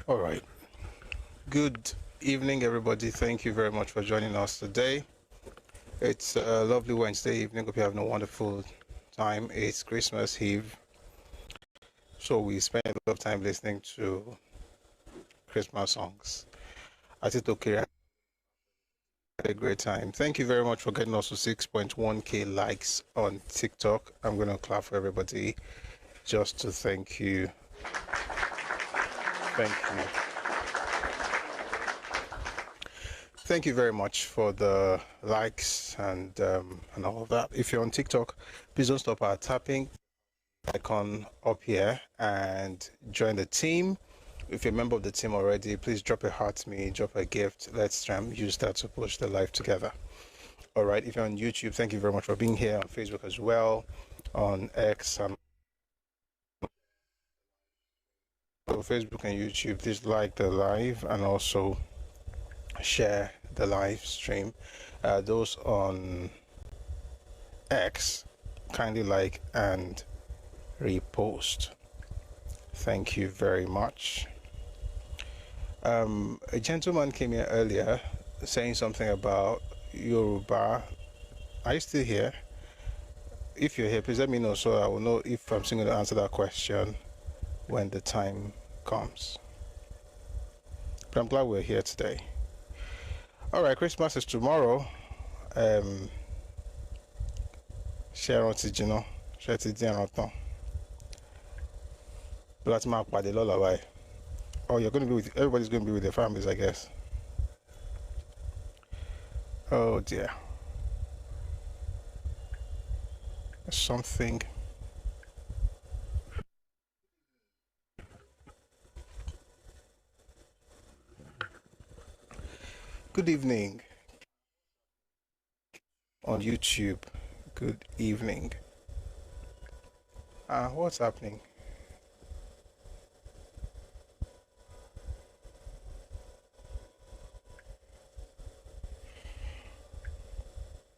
All right. Good evening, everybody. Thank you very much for joining us today. It's a lovely Wednesday evening. Hope you're having a wonderful time. It's Christmas Eve, so we spend a lot of time listening to Christmas songs. I think okay, I had a great time. Thank you very much for getting us to 6.1k likes on TikTok. I'm going to clap for everybody just to thank you. Thank you. Thank you very much for the likes and all of that. If you're on TikTok, please don't stop our tapping icon up here and join the team. If you're a member of the team already, please drop a heart to me, drop a gift. Let's use that to push the life together. All right. If you're on YouTube, thank you very much for being here. On Facebook as well, on X and Facebook and YouTube. Please like the live and also share the live stream. Those on X, kindly like and repost. Thank you very much. A gentleman came here earlier saying something about Yoruba. Are you still here? If you're here, please let me know so I will know if I'm still going to answer that question when the time comes. But I'm glad we're here today. All right, Christmas is tomorrow. Share on Tijino, share Tijino. But that's by the lullaby. Oh, you're going to be with everybody's going to be with their families, I guess. Oh dear. Something. Good evening on YouTube. Good evening. What's happening?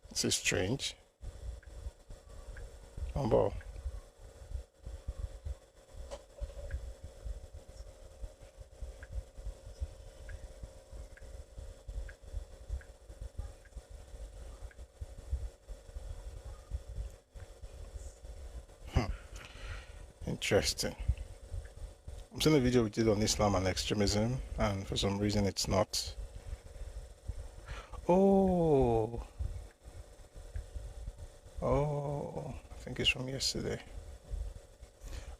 This is strange. Humble. Interesting. I'm seeing a video we did on Islam and extremism, and for some reason it's not. Oh, I think it's from yesterday.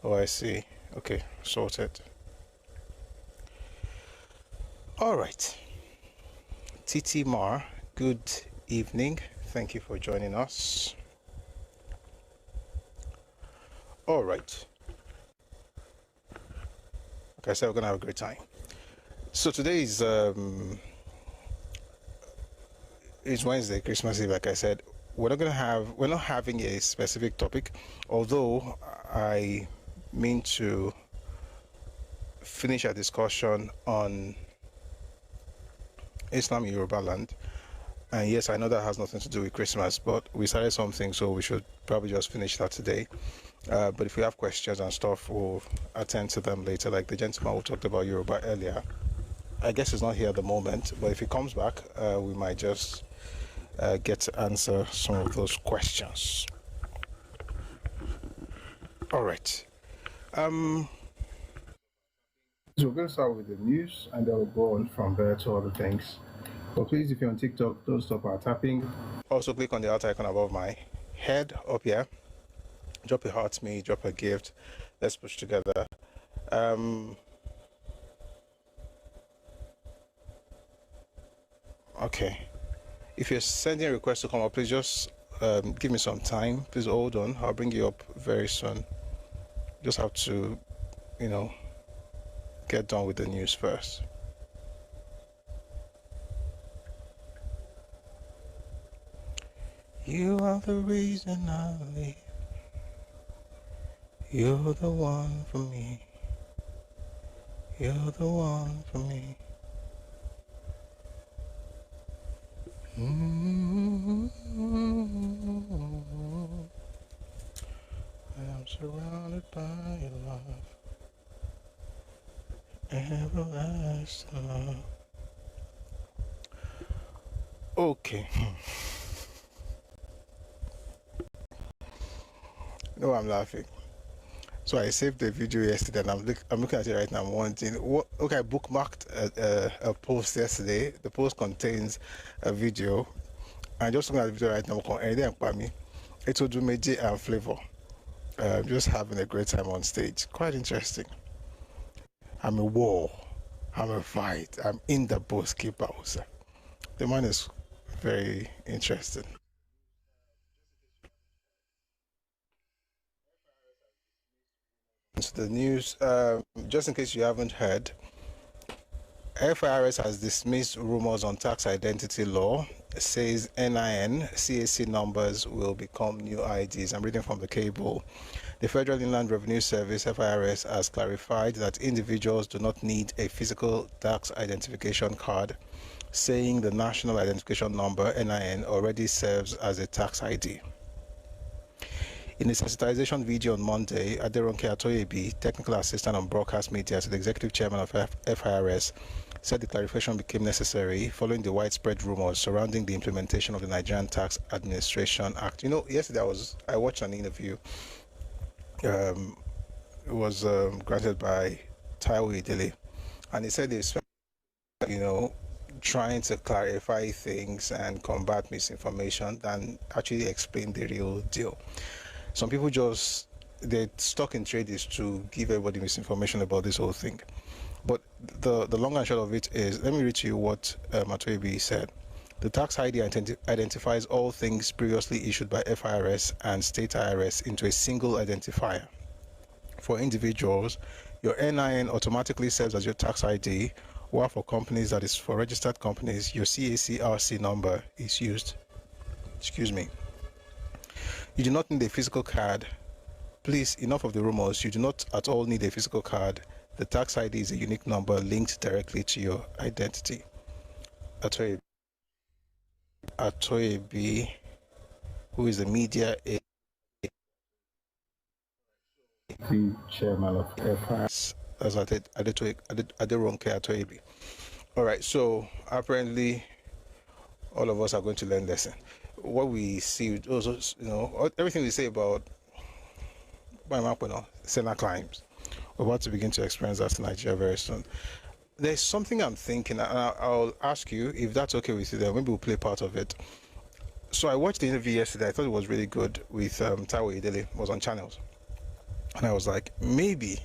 Oh, I see. Okay, sorted. All right. Titi Mar, good evening. Thank you for joining us. All right. Like I said, we're gonna have a great time. So today is Wednesday, Christmas Eve. Like I said, we're not having a specific topic, although I mean to finish our discussion on Islam in Yoruba land. And yes, I know that has nothing to do with Christmas, but we started something, so we should probably just finish that today. But if we have questions and stuff, we'll attend to them later. Like the gentleman who talked about Yoruba earlier, I guess he's not here at the moment, but if he comes back, we might just get to answer some of those questions. All right. So we're going to start with the news, and then we'll go on from there to other things. But please, if you're on TikTok, don't stop our tapping. Also, click on the heart icon above my head up here. Drop a heart to me, drop a gift. Let's push together. Okay. If you're sending a request to come up, please just give me some time. Please hold on. I'll bring you up very soon. Just have to, get done with the news first. You are the reason I live. You're the one for me. You're the one for me. I am surrounded by your love. Okay. No, I'm laughing. So I saved the video yesterday, and I'm looking at it right now. I'm wondering, okay, I bookmarked a post yesterday. The post contains a video. I'm just looking at the video right now. And then, it will do Meji and Flavor. Just having a great time on stage. Quite interesting. I'm a war. I'm a fight. I'm in the boss keeper also. The man is very interesting. So the news, just in case you haven't heard, FIRS has dismissed rumors on tax identity law. It says NIN, CAC numbers will become new IDs. I'm reading from the cable. The Federal Inland Revenue Service, FIRS, has clarified that individuals do not need a physical tax identification card, saying the National Identification Number, NIN, already serves as a tax ID. In a sensitization video on Monday, Aderonke Atoyebi, technical assistant on broadcast media to the executive chairman of FIRS, said the clarification became necessary following the widespread rumors surrounding the implementation of the Nigerian Tax Administration Act. You know, yesterday I watched an interview. It was granted by Taiwo Idele, and he said they spent, trying to clarify things and combat misinformation than actually explain the real deal. Some people they're stuck in trade is to give everybody misinformation about this whole thing. But the long and short of it is, let me read to you what Matoebi said. The tax ID identifies all things previously issued by FIRS and state IRS into a single identifier. For individuals, your NIN automatically serves as your tax ID, while for companies, that is for registered companies, your CAC-RC number is used. Excuse me. You do not need a physical card. Please, enough of the rumors. You do not at all need a physical card. The tax ID is a unique number linked directly to your identity. Atoyebi, who is the media chairman of FIRS, as Aderonke Atoyebi. All right, so apparently all of us are going to learn lesson. What we see, also, everything we say about Senna climbs, we're about to begin to experience that in Nigeria very soon. There's something I'm thinking, and I'll ask you if that's okay with you. Then maybe we'll play part of it. So I watched the interview yesterday. I thought it was really good with Taiwo Idele. It was on channels, and I was like, maybe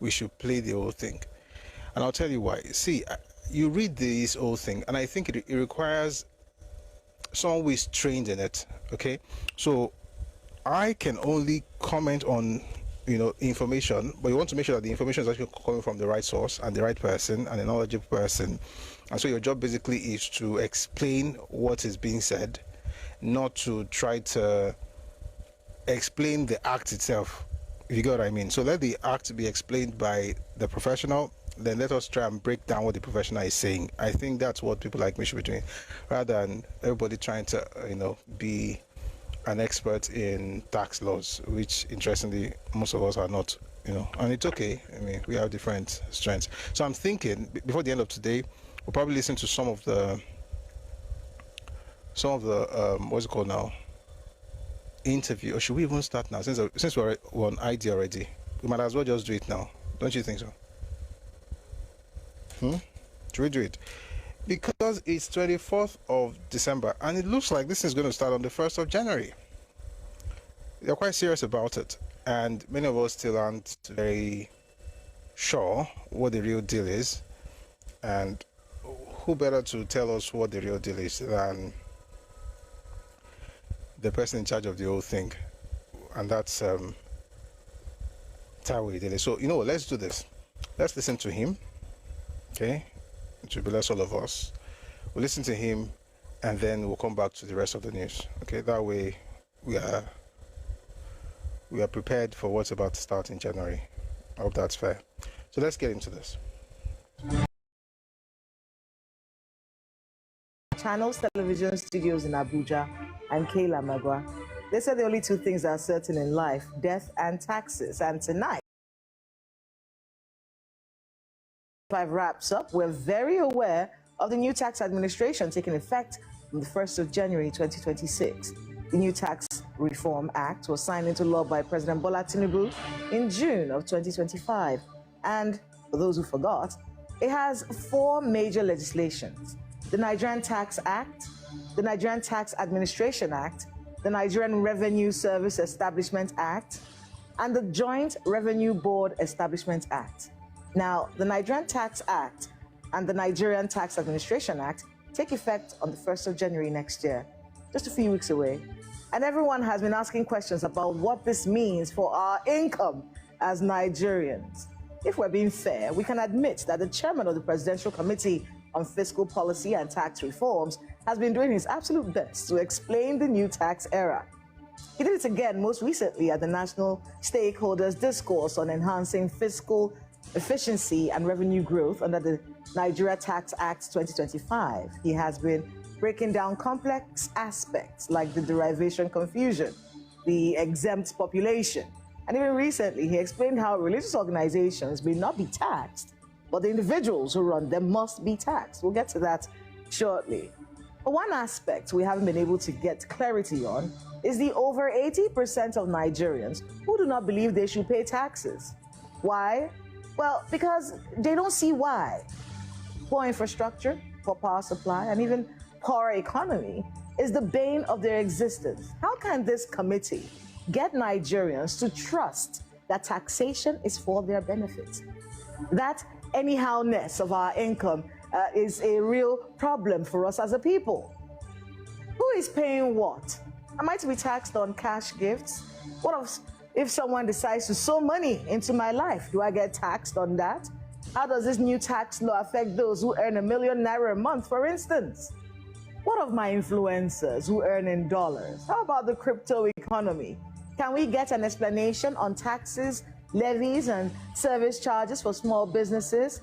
we should play the whole thing. And I'll tell you why. See, you read this whole thing, and I think it requires someone who is trained in it. Okay, so I can only comment on information, but you want to make sure that the information is actually coming from the right source and the right person and a knowledgeable person. And so your job basically is to explain what is being said, not to try to explain the act itself, if you get what I mean. So let the act be explained by the professional, then let us try and break down what the professional is saying. I think that's what people like me should be doing, rather than everybody trying to be an expert in tax laws, which interestingly most of us are not, and it's okay. I mean, we have different strengths. So I'm thinking before the end of today, we'll probably listen to some of the what's it called now, interview. Or should we even start now, since we're on ID already? We might as well just do it now, don't you think so? Should we do it? Because it's 24th of December, and it looks like this is going to start on the 1st of January. They're quite serious about it, and many of us still aren't very sure what the real deal is. And who better to tell us what the real deal is than the person in charge of the whole thing, and that's Taiwo Idele. So let's do this. Let's listen to him. Okay, it should be less all of us. We'll listen to him, and then we'll come back to the rest of the news. Okay, that way we are prepared for what's about to start in January. I hope that's fair. So let's get into this. Channels Television Studios in Abuja and Kayla Magwa. They said the only two things that are certain in life, death and taxes. And tonight, wraps up, we're very aware of the new tax administration taking effect on the 1st of January 2026. The new Tax Reform Act was signed into law by President Bola Tinubu in June of 2025. And for those who forgot, it has 4 major legislations: the Nigerian Tax Act, the Nigerian Tax Administration Act, the Nigerian Revenue Service Establishment Act, and the Joint Revenue Board Establishment Act. Now, the Nigerian Tax Act and the Nigerian Tax Administration Act take effect on the 1st of January next year, just a few weeks away. And everyone has been asking questions about what this means for our income as Nigerians. If we're being fair, we can admit that the chairman of the Presidential Committee on Fiscal Policy and Tax Reforms has been doing his absolute best to explain the new tax era. He did it again most recently at the National Stakeholders Discourse on Enhancing Fiscal Efficiency and Revenue Growth under the Nigeria Tax Act 2025. He has been breaking down complex aspects like the derivation confusion, the exempt population, and even recently he explained how religious organizations may not be taxed, but the individuals who run them must be taxed. We'll get to that shortly. But one aspect we haven't been able to get clarity on is the over 80% of Nigerians who do not believe they should pay taxes. Why? Well, because they don't see why. Poor infrastructure, poor power supply, and even poor economy is the bane of their existence. How can this committee get Nigerians to trust that taxation is for their benefit? That anyhowness of our income is a real problem for us as a people. Who is paying what? Am I to be taxed on cash gifts? What if someone decides to sow money into my life? Do I get taxed on that? How does this new tax law affect those who earn ₦1 million a month, for instance? What of my influencers who earn in dollars? How about the crypto economy? Can we get an explanation on taxes, levies, and service charges for small businesses?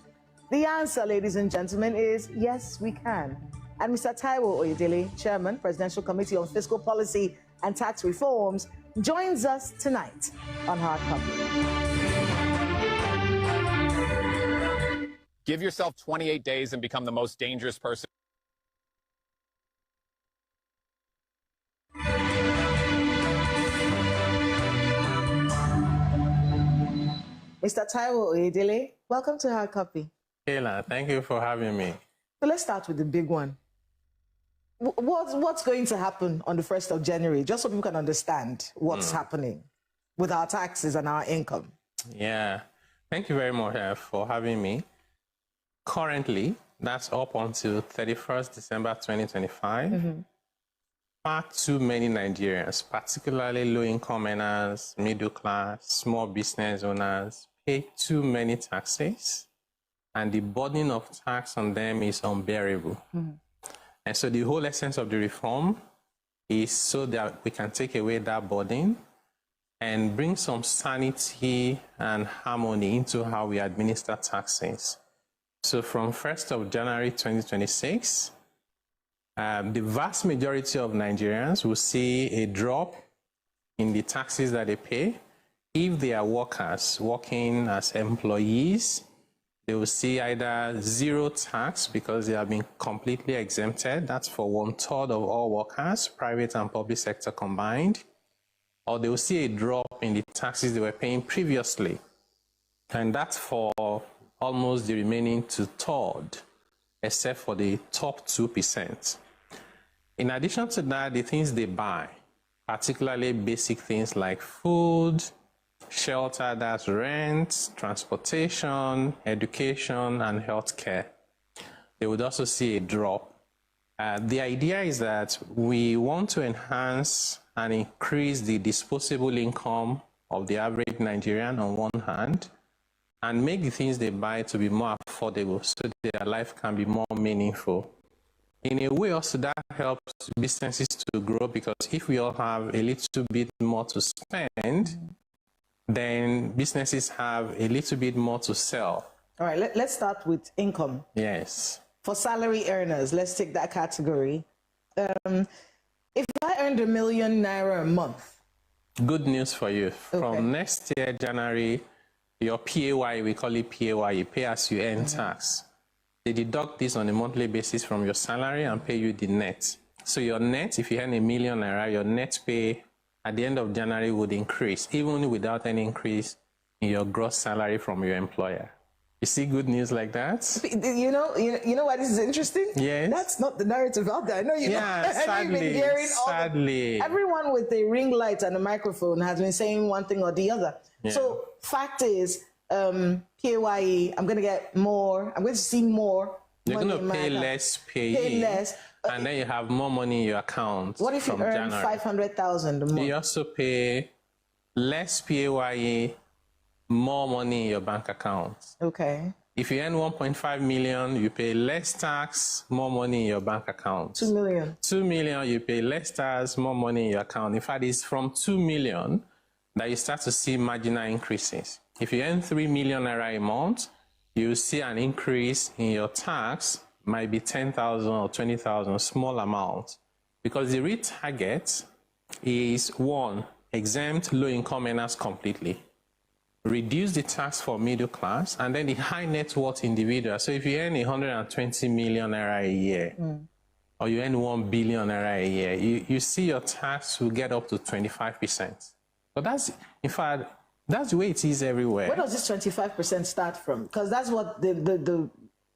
The answer, ladies and gentlemen, is yes, we can. And Mr. Taiwo Oyedele, Chairman, Presidential Committee on Fiscal Policy and Tax Reforms, joins us tonight on Hard Copy. Give yourself 28 days and become the most dangerous person. Mr. Taiwo Oyedele, welcome to Hard Copy. Kayla, thank you for having me. So let's start with the big one. What's going to happen on the 1st of January, just so people can understand what's happening with our taxes and our income? Yeah, thank you very much for having me. Currently, that's up until 31st December 2025. Far too many Nigerians, particularly low-income earners, middle class, small business owners, pay too many taxes, and the burden of tax on them is unbearable. And so the whole essence of the reform is so that we can take away that burden and bring some sanity and harmony into how we administer taxes. So from 1st of January 2026, the vast majority of Nigerians will see a drop in the taxes that they pay. If they are workers working as employees, they will see either zero tax because they have been completely exempted. That's for 1/3 of all workers, private and public sector combined. Or they will see a drop in the taxes they were paying previously. And that's for almost the remaining 2/3, except for the top 2%. In addition to that, the things they buy, particularly basic things like food, shelter, that's rent, transportation, education, and healthcare, they would also see a drop. The idea is that we want to enhance and increase the disposable income of the average Nigerian on one hand, and make the things they buy to be more affordable so their life can be more meaningful. In a way, also, that helps businesses to grow, because if we all have a little bit more to spend, then businesses have a little bit more to sell. All right, let's start with income. Yes. For salary earners, let's take that category. If I earned ₦1 million a month. Good news for you. Okay. From next year, January, your PAY, we call it PAY, pay as you earn tax. They deduct this on a monthly basis from your salary and pay you the net. So your net, if you earn #1 million, your net pay at the end of January would increase, even without any increase in your gross salary from your employer. You see good news like that? You know why this is interesting? Yes. That's not the narrative out there. I know you. Yeah, sadly, been hearing everyone with a ring light and a microphone has been saying one thing or the other. Yeah. So fact is, PAYE, I'm going to get more. I'm going to see more. You're going to pay less pay less. And then you have more money in your account. What if you earn 500,000 a month? You also pay less PAYE, more money in your bank account. Okay. If you earn 1.5 million, you pay less tax, more money in your bank account. 2 million. 2 million, you pay less tax, more money in your account. In fact, it's from 2 million that you start to see marginal increases. If you earn 3 million naira a month, you see an increase in your tax, might be 10,000 or 20,000, small amount. Because the real target is 1, exempt low-income earners completely. Reduce the tax for middle class, and then the high net worth individual. So if you earn 120 million naira a year, or you earn 1 billion naira a year, you see your tax will get up to 25%. But that's, in fact, that's the way it is everywhere. Where does this 25% start from? Because that's what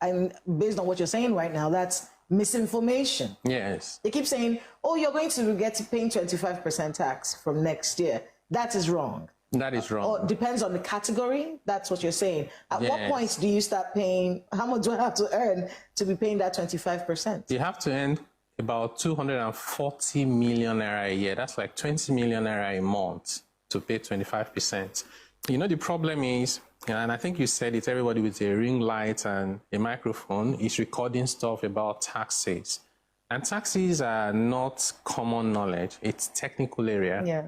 and based on what you're saying right now, that's misinformation. Yes. They keep saying, oh, you're going to get to paying 25% tax from next year. That is wrong. That is wrong. Or depends on the category. That's what you're saying. At Yes. what point do you start paying? How much do I have to earn to be paying that 25%? You have to earn about 240 million naira a year. That's like 20 million naira a month to pay 25%. You know, the problem is, and I think you said it, everybody with a ring light and a microphone is recording stuff about taxes. And taxes are not common knowledge. It's technical area. Yeah.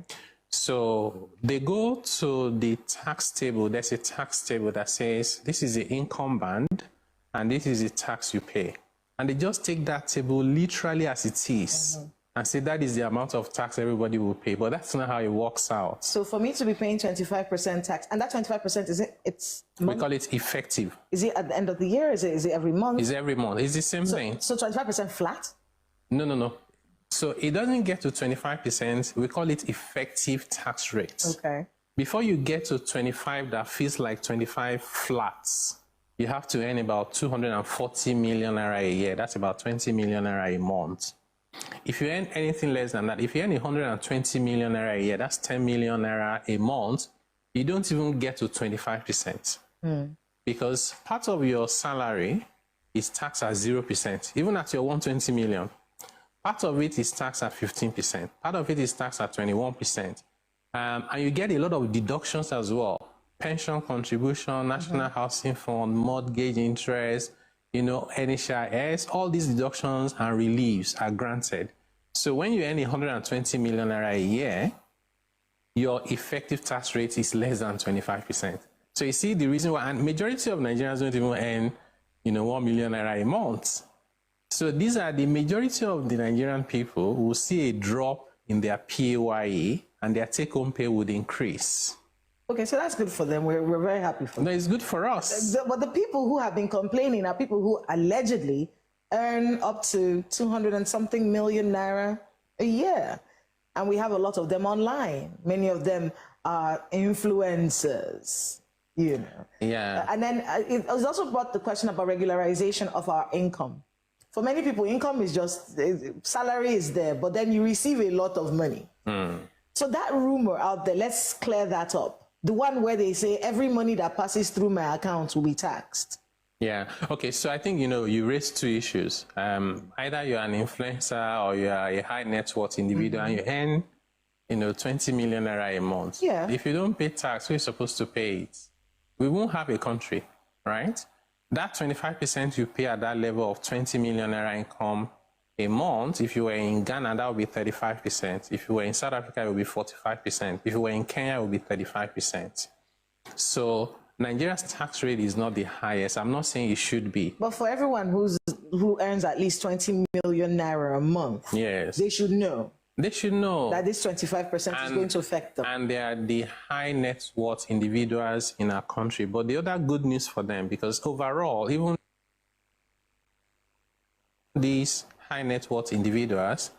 So they go to the tax table. There's a tax table that says this is the income band and this is the tax you pay. And they just take that table literally as it is and say that is the amount of tax everybody will pay. But that's not how it works out. So for me to be paying 25% tax, and that 25%, is it? It's we call it effective. Is it at the end of the year? Is it every month? It's every month. It's the same thing. So 25% flat? No. So it doesn't get to 25%. We call it effective tax rate. Okay. Before you get to 25, that feels like 25 flats, you have to earn about 240 million naira a year. That's about 20 million naira a month. If you earn anything less than that, if you earn 120 million naira a year, that's 10 million naira a month, you don't even get to 25%. Because part of your salary is taxed at 0%, even at your 120 million. Part of it is taxed at 15%. Part of it is taxed at 21%. And you get a lot of deductions as well. Pension contribution, National Housing Fund, mortgage interest, NHIS, all these deductions and reliefs are granted. So when you earn 120 million naira a year, your effective tax rate is less than 25%. So you see the reason why, and majority of Nigerians don't even earn, 1 million naira a month. So these are the majority of the Nigerian people who will see a drop in their PAYE and their take-home pay would increase. Okay, so that's good for them. We're very happy for them. No, it's good for us. But the people who have been complaining are people who allegedly earn up to 200 and something million naira a year. And we have a lot of them online. Many of them are influencers, Yeah. And then it was also brought the question about regularization of our income. For many people, income is just, salary is there, but then you receive a lot of money. So that rumor out there, let's clear that up. The one where they say every money that passes through my account will be taxed. Yeah. Okay. So I think, you raised two issues. Either you're an influencer or you are a high net worth individual and you earn, 20 million naira a month. Yeah. If you don't pay tax, who's supposed to pay it? We won't have a country, right? That 25% you pay at that level of 20 million naira income a month, if you were in Ghana, that would be 35%. If you were in South Africa, it would be 45%. If you were in Kenya, it would be 35%. So Nigeria's tax rate is not the highest. I'm not saying it should be. But for everyone who earns at least 20 million naira a month, yes, they should know. They should know that this 25% is going to affect them. And they are the high net worth individuals in our country. But the other good news for them, because overall, even these high net worth individuals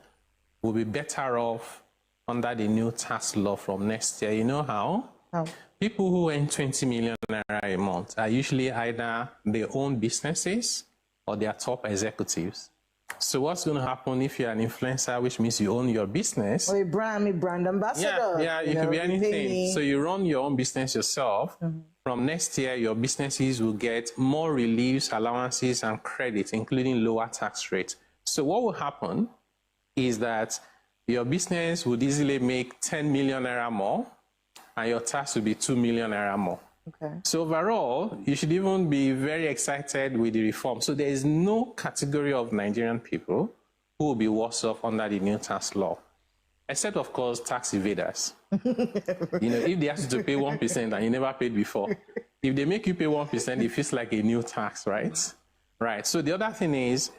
will be better off under the new tax law from next year. You know how? How? People who earn 20 million naira a month are usually either their own businesses or they are top executives. So what's going to happen if you're an influencer, which means you own your business? Or a brand ambassador. Yeah, you can be anything. So you run your own business yourself. From next year, your businesses will get more reliefs, allowances, and credits, including lower tax rates. So what will happen is that your business would easily make 10 million naira more, and your tax will be 2 million naira more. Okay. So overall, you should even be very excited with the reform. So there is no category of Nigerian people who will be worse off under the new tax law, except, of course, tax evaders. You know, if they ask you to pay 1% and you never paid before, if they make you pay 1%, it feels like a new tax, right? Right. So the other thing is,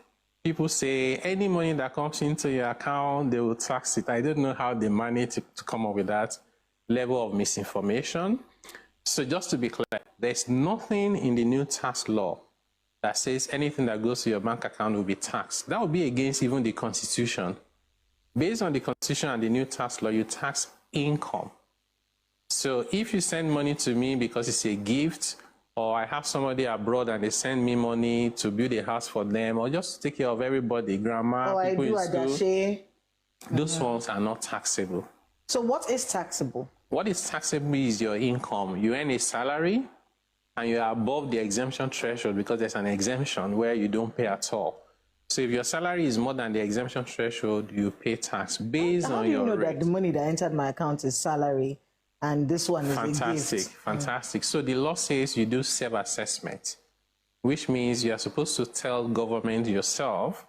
people say any money that comes into your account, they will tax it. I don't know how they manage to come up with that level of misinformation. So just to be clear, there's nothing in the new tax law that says anything that goes to your bank account will be taxed. That would be against even the Constitution. Based on the Constitution and the new tax law, you tax income. So if you send money to me because it's a gift, or I have somebody abroad and they send me money to build a house for them, or just to take care of everybody, grandma, people in school, those ones are not taxable. So what is taxable? What is taxable is your income. You earn a salary and you are above the exemption threshold because there's an exemption where you don't pay at all. So if your salary is more than the exemption threshold, you pay tax based on your rate. How do you know that the money that entered my account is salary and this one is a gift? Fantastic. So the law says you do self-assessment, which means you are supposed to tell government yourself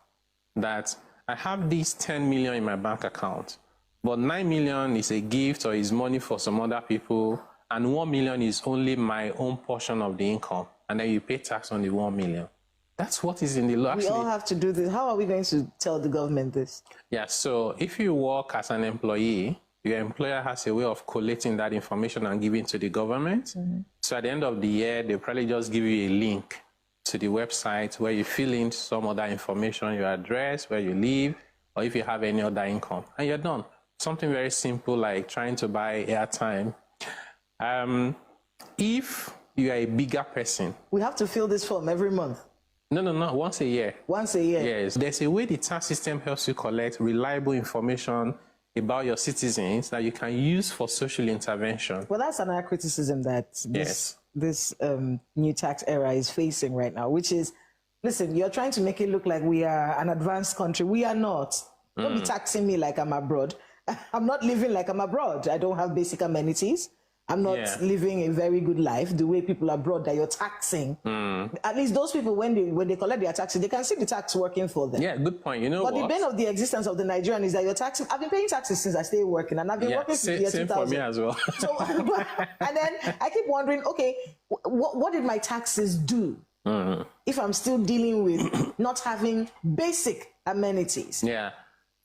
that I have these 10 million in my bank account, but 9 million is a gift or is money for some other people, and 1 million is only my own portion of the income, and then you pay tax on the 1 million. That's what is in the law. We all have to do this. How are we going to tell the government this? Yeah, so if you work as an employee, your employer has a way of collating that information and giving to the government. So at the end of the year, they'll probably just give you a link to the website where you fill in some other information, your address, where you live, or if you have any other income, and you're done. Something very simple like trying to buy airtime. If you are a bigger person... We have to fill this form every month. No, once a year. Once a year? Yes. There's a way the tax system helps you collect reliable information about your citizens that you can use for social intervention. Well, that's another criticism that this new tax era is facing right now, which is, listen, you're trying to make it look like we are an advanced country. We are not. Don't be taxing me like I'm abroad. I'm not living like I'm abroad. I don't have basic amenities. I'm not living a very good life the way people abroad that you're taxing. At least those people, when they collect their taxes, they can see the tax working for them. Yeah, good point. You know but what? the bane of the existence of the Nigerian is that you're taxing. I've been paying taxes since I started working, and I've been working since the year 2000. Same for me as well. So, and then I keep wondering, okay, what did my taxes do if I'm still dealing with not having basic amenities? Yeah.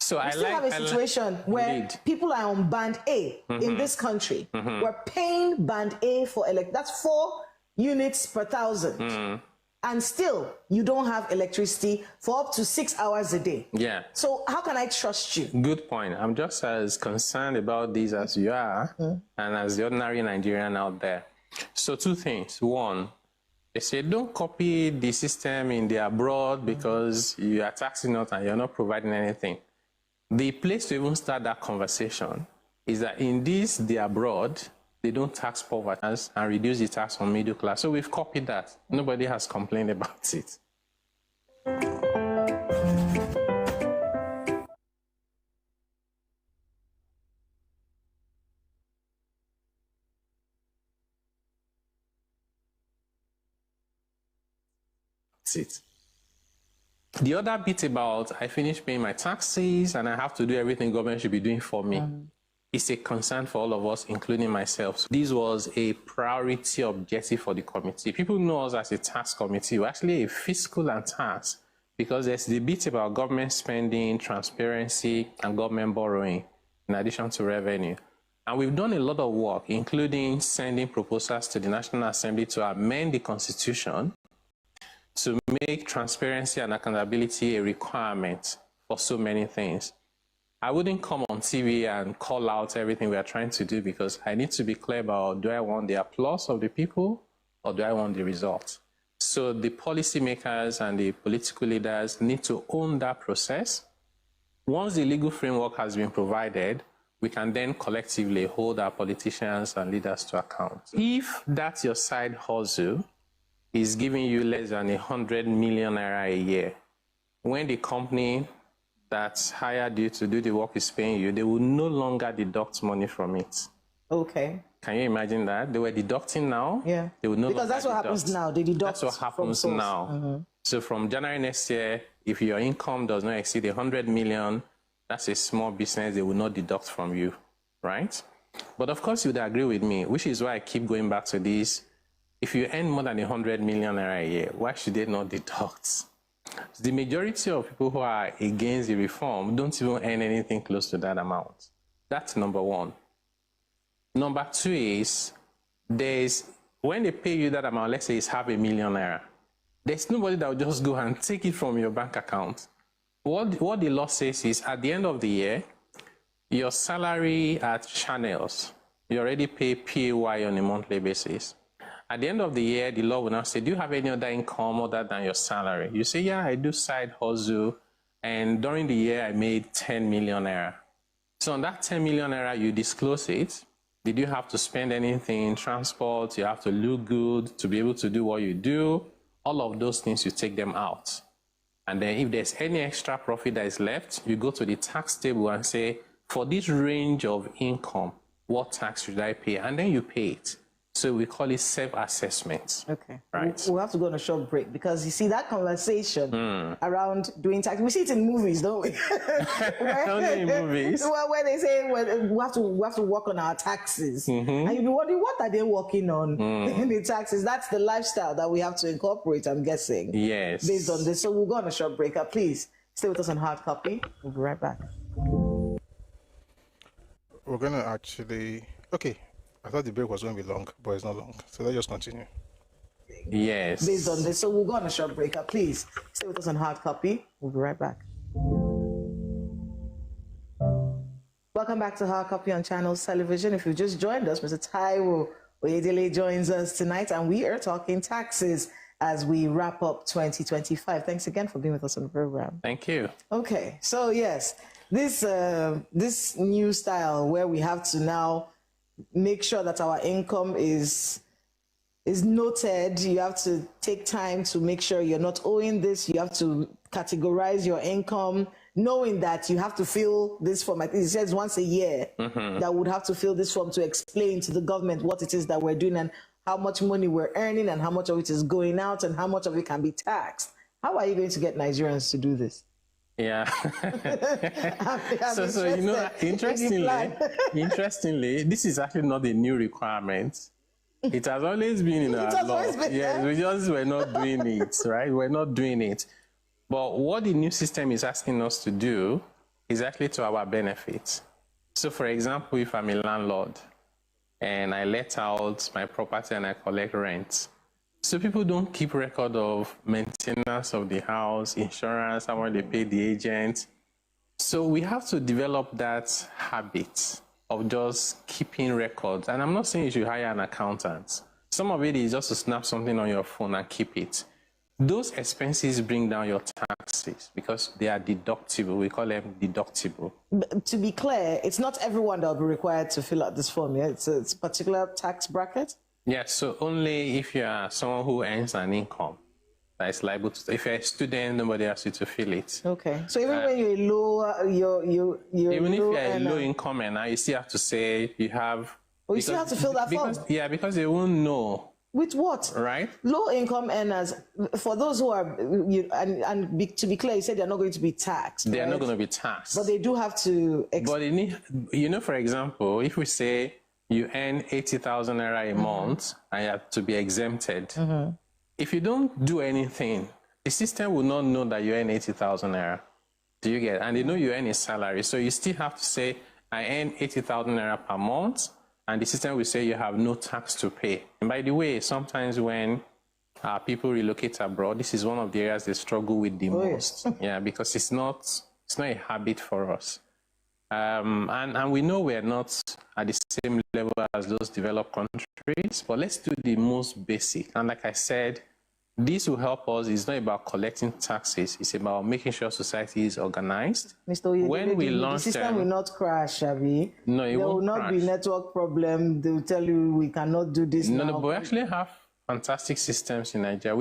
So we still have a situation where people are on band A in this country. We're paying band A for that's 4 units per 1,000. And still, you don't have electricity for up to 6 hours a day. Yeah. So how can I trust you? Good point. I'm just as concerned about this as you are and as the ordinary Nigerian out there. So 2 things. 1, they say don't copy the system in the abroad because you are taxing us and you're not providing anything. The place to even start that conversation is that in the abroad, they don't tax poverty and reduce the tax on middle class. So we've copied that. Nobody has complained about it. That's it. The other bit about I finished paying my taxes and I have to do everything government should be doing for me is a concern for all of us, including myself. So this was a priority objective for the committee. People know us as a tax committee. We're actually a fiscal and tax because there's the bit about government spending, transparency, and government borrowing, in addition to revenue. And we've done a lot of work, including sending proposals to the National Assembly to amend the Constitution to make transparency and accountability a requirement for so many things. I wouldn't come on TV and call out everything we are trying to do, because I need to be clear about, do I want the applause of the people or do I want the result? So the policymakers and the political leaders need to own that process. Once the legal framework has been provided, we can then collectively hold our politicians and leaders to account. If that's your side hustle is giving you less than 100 million naira a year, when the company that's hired you to do the work is paying you, they will no longer deduct money from it. Okay. Can you imagine that? They were deducting now. Yeah. They will no because longer that's what deduct. happens now. They deduct. That's what happens from now. Mm-hmm. So from January next year, if your income does not exceed 100 million, that's a small business. They will not deduct from you, right? But of course, you would agree with me, which is why I keep going back to this. If you earn more than 100 million naira a year, why should they not deduct? The majority of people who are against the reform don't even earn anything close to that amount. That's number one. Number two is, when they pay you that amount, let's say it's 500,000 naira, there's nobody that will just go and take it from your bank account. What the law says is, at the end of the year, your salary at channels, you already pay PAY on a monthly basis. At the end of the year, the law will now say, do you have any other income other than your salary? You say, yeah, I do side hustle, and during the year, I made 10 million naira. So on that 10 million naira, you disclose it. Did you have to spend anything, transport? You have to look good to be able to do what you do. All of those things, you take them out. And then if there's any extra profit that is left, you go to the tax table and say, for this range of income, what tax should I pay? And then you pay it. So we call it self-assessment. Okay. Right. We'll have to go on a short break, because you see that conversation around doing tax. We see it in movies, don't we? Only in movies. Well, where they say, well, we have to work on our taxes. And you'll be wondering, what are they working on in the taxes? That's the lifestyle that we have to incorporate, I'm guessing. Yes. Based on this. So we'll go on a short break. Please stay with us on Hard Copy. We'll be right back. We're going to actually... Okay. I thought the break was going to be long, but it's not long. So let's just continue. Yes. Based on this. So we'll go on a short break. Please stay with us on Hard Copy. We'll be right back. Welcome back to Hard Copy on Channels Television. If you've just joined us, Mr. Taiwo Oyedele joins us tonight, and we are talking taxes as we wrap up 2025. Thanks again for being with us on the program. Thank you. Okay. So yes, this new style where we have to now make sure that our income is noted. You have to take time to make sure you're not owing this. You have to categorize your income, knowing that you have to fill this form. I think it says once a year that would have to fill this form to explain to the government what it is that we're doing and how much money we're earning and how much of it is going out and how much of it can be taxed. How are you going to get Nigerians to do this? Yeah. I'm so you know, interestingly, this is actually not a new requirement. It has always been in our law. Yes, we just were not doing it, right? We're not doing it. But what the new system is asking us to do is actually to our benefit. So for example, if I'm a landlord and I let out my property and I collect rent, so people don't keep record of maintenance of the house, insurance, how much they pay the agent. So we have to develop that habit of just keeping records. And I'm not saying you should hire an accountant. Some of it is just to snap something on your phone and keep it. Those expenses bring down your taxes because they are deductible. We call them deductible. But to be clear, it's not everyone that will be required to fill out this form. Yeah? It's a particular tax bracket? Yes, so only if you are someone who earns an income that is liable to. If you're a student, nobody asks you to fill it. Okay, so even when you're low, you're even if you're a earner, low income earner, you still have to say you have. Oh, you still have to fill that form. Yeah, because they won't know. With what? Right. Low income earners, for those who are, to be clear, you said they're not going to be taxed. They're right? not going to be taxed. But they do have to. But they need, you know, for example, if we say you earn 80,000 naira a month and you have to be exempted. If you don't do anything the system will not know that you earn 80,000 naira. Do you get? And they know you earn a salary. So you still have to say, I earn 80,000 naira per month, and the system will say you have no tax to pay. And by the way, sometimes when people relocate abroad, this is one of the areas they struggle with the most. Yeah, because it's not a habit for us. And we know we're not at the same level as those developed countries, but let's do the most basic. And like I said, this will help us. It's not about collecting taxes. It's about making sure society is organized. Mr. Oyedele, when we the system will not crash, Abi. No, it there won't will not crash. be network problem. They will tell you we cannot do this now. No, but we actually have fantastic systems in Nigeria.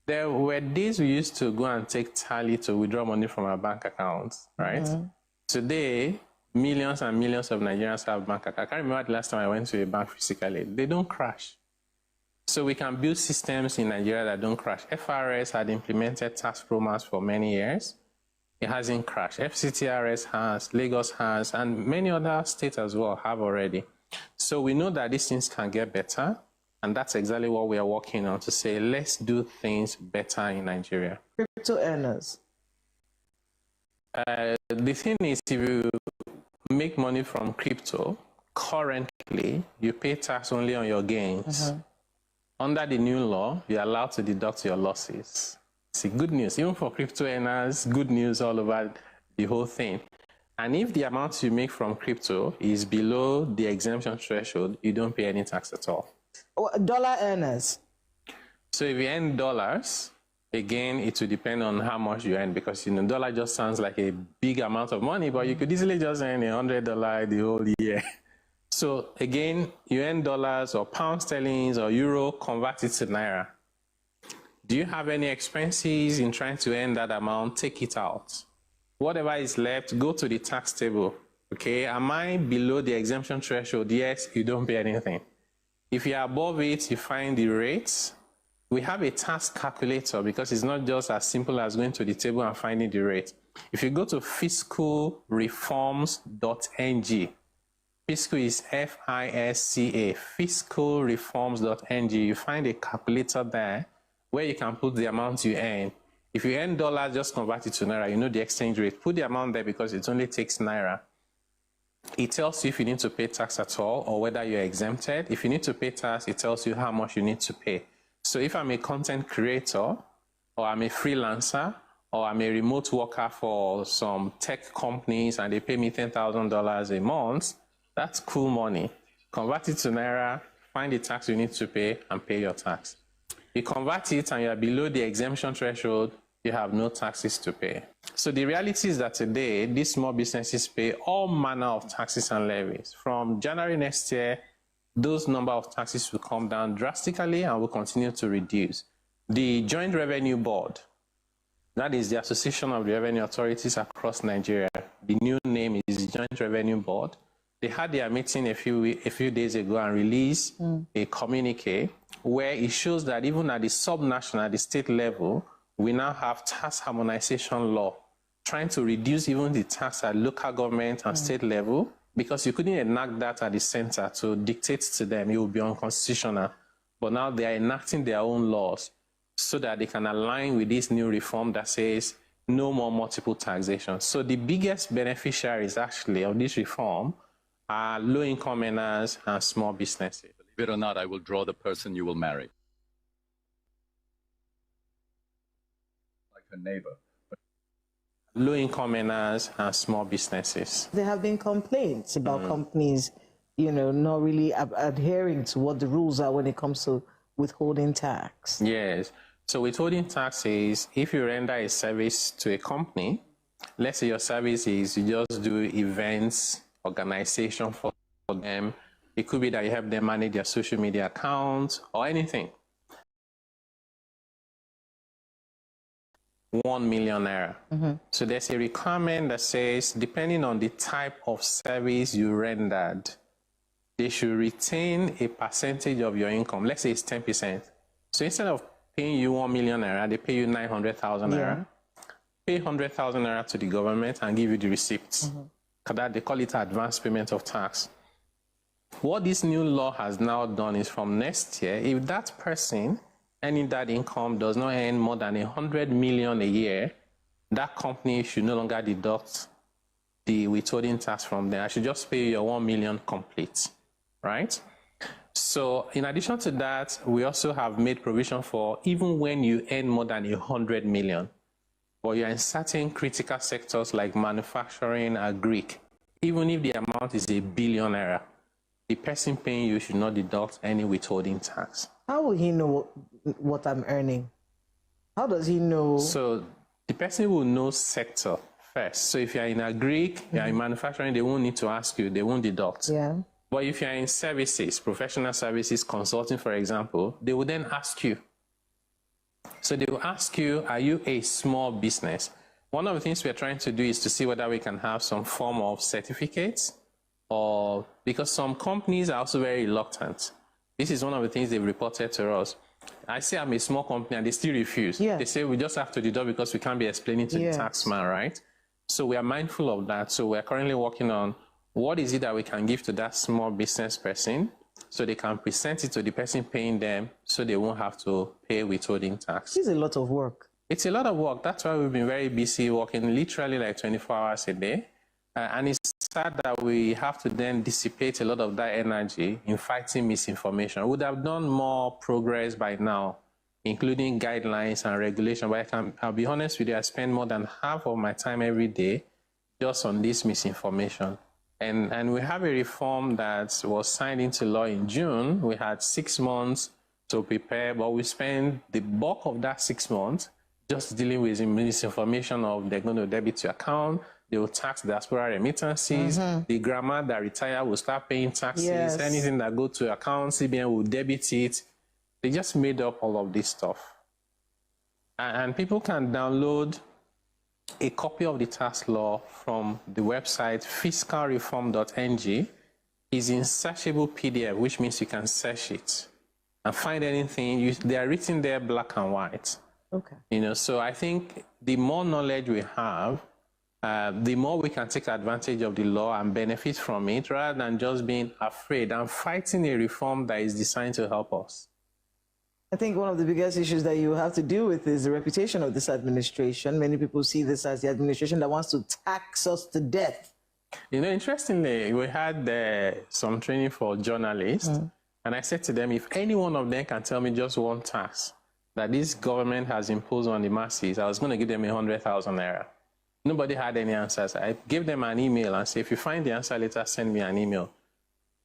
There were days we used to go and take tally to withdraw money from our bank accounts, right? Today, millions and millions of Nigerians have bank accounts. I can't remember the last time I went to a bank physically. They don't crash. So we can build systems in Nigeria that don't crash. FRS had implemented tax programs for many years. It hasn't crashed. FCTRS has, Lagos has, and many other states as well have already. So we know that these things can get better, and that's exactly what we are working on, to say, let's do things better in Nigeria. Crypto earners. The thing is, if you make money from crypto, currently, you pay tax only on your gains. Under the new law, you're allowed to deduct your losses. See, good news. Even for crypto earners, good news all over the whole thing. And if the amount you make from crypto is below the exemption threshold, you don't pay any tax at all. Dollar earners. So if you earn dollars, again, it will depend on how much you earn, because, you know, dollar just sounds like a big amount of money, but you could easily just earn $100 the whole year. So again, you earn dollars or pound sterling or euro, convert it to naira. Do you have any expenses in trying to earn that amount? Take it out. Whatever is left, go to the tax table. Okay, am I below the exemption threshold? Yes, you don't pay anything. If you're above it, you find the rates. We have a tax calculator, because it's not just as simple as going to the table and finding the rate. If you go to fiscalreforms.ng, fiscal is F-I-S-C-A, fiscalreforms.ng, you find a calculator there where you can put the amount you earn. If you earn dollars, just convert it to naira. You know the exchange rate. Put the amount there because it only takes naira. It tells you if you need to pay tax at all or whether you're exempted. If you need to pay tax, it tells you how much you need to pay. So if I'm a content creator, or I'm a freelancer, or I'm a remote worker for some tech companies and they pay me $10,000 a month, that's cool money. Convert it to naira, find the tax you need to pay, and pay your tax. You convert it and you're below the exemption threshold, you have no taxes to pay. So the reality is that today, these small businesses pay all manner of taxes and levies. From January next year, those number of taxes will come down drastically and will continue to reduce. The Joint Revenue Board, that is the Association of the Revenue Authorities across Nigeria, the new name is Joint Revenue Board. They had their meeting a few days ago and released a communique where it shows that even at the subnational, the state level, we now have tax harmonization law, trying to reduce even the tax at local government and state level, because you couldn't enact that at the center to dictate to them. It would be unconstitutional. But now they are enacting their own laws so that they can align with this new reform that says no more multiple taxation. So the biggest beneficiaries actually of this reform are low-income earners and small businesses. Believe it or not, I will draw the person you will marry. Like her neighbor. Low-income earners and small businesses. There have been complaints about companies, you know, not really adhering to what the rules are when it comes to withholding tax. Yes. So withholding tax is if you render a service to a company, let's say your service is you just do events, organization for them. It could be that you help them manage their social media accounts or anything. 1 million naira. So there's a requirement that says, depending on the type of service you rendered, they should retain a percentage of your income. Let's say it's 10%. So instead of paying you 1 million naira, they pay you 900,000 naira. Pay 100,000 naira to the government and give you the receipts. That they call it advance payment of tax. What this new law has now done is from next year, if that person earning that income does not earn more than 100 million a year, that company should no longer deduct the withholding tax from there. I should just pay your 1 million complete, right? So in addition to that, we also have made provision for even when you earn more than 100 million, but you're in certain critical sectors like manufacturing or Greek, even if the amount is £1 billion, the person paying you should not deduct any withholding tax. How will he know what I'm earning? How does he know? So the person will know sector first. So if you're in a Greek, you're in manufacturing, they won't need to ask you, they won't deduct. Yeah. But if you're in services, professional services, consulting, for example, they will then ask you. So they will ask you, are you a small business? One of the things we're trying to do is to see whether we can have some form of certificates, or because some companies are also very reluctant. This is one of the things they've reported to us. I say I'm a small company and they still refuse. Yeah. They say we just have to deduct because we can't be explaining to the taxman, right? So we are mindful of that. So we're currently working on what is it that we can give to that small business person so they can present it to the person paying them so they won't have to pay withholding tax. It's a lot of work. It's a lot of work. That's why we've been very busy working literally like 24 hours a day. And it's sad that we have to then dissipate a lot of that energy in fighting misinformation. We would have done more progress by now, including guidelines and regulation. But I'll be honest with you, I spend more than half of my time every day just on this misinformation. And we have a reform that was signed into law in June. We had 6 months to prepare, but we spent the bulk of that 6 months just dealing with misinformation of they're going to debit your account, they will tax diaspora remittances, the grandma that retire will start paying taxes, anything that go to account, CBN will debit it. They just made up all of this stuff. And people can download a copy of the tax law from the website fiscalreform.ng. It's in searchable PDF, which means you can search it and find anything. They are written there black and white. Okay. You know, so I think the more knowledge we have, the more we can take advantage of the law and benefit from it rather than just being afraid and fighting a reform that is designed to help us. I think one of the biggest issues that you have to deal with is the reputation of this administration. Many people see this as the administration that wants to tax us to death. You know, interestingly, we had some training for journalists, and I said to them, if any one of them can tell me just one tax that this government has imposed on the masses, I was going to give them 100,000 naira. Nobody had any answers. I gave them an email and said, if you find the answer later, send me an email.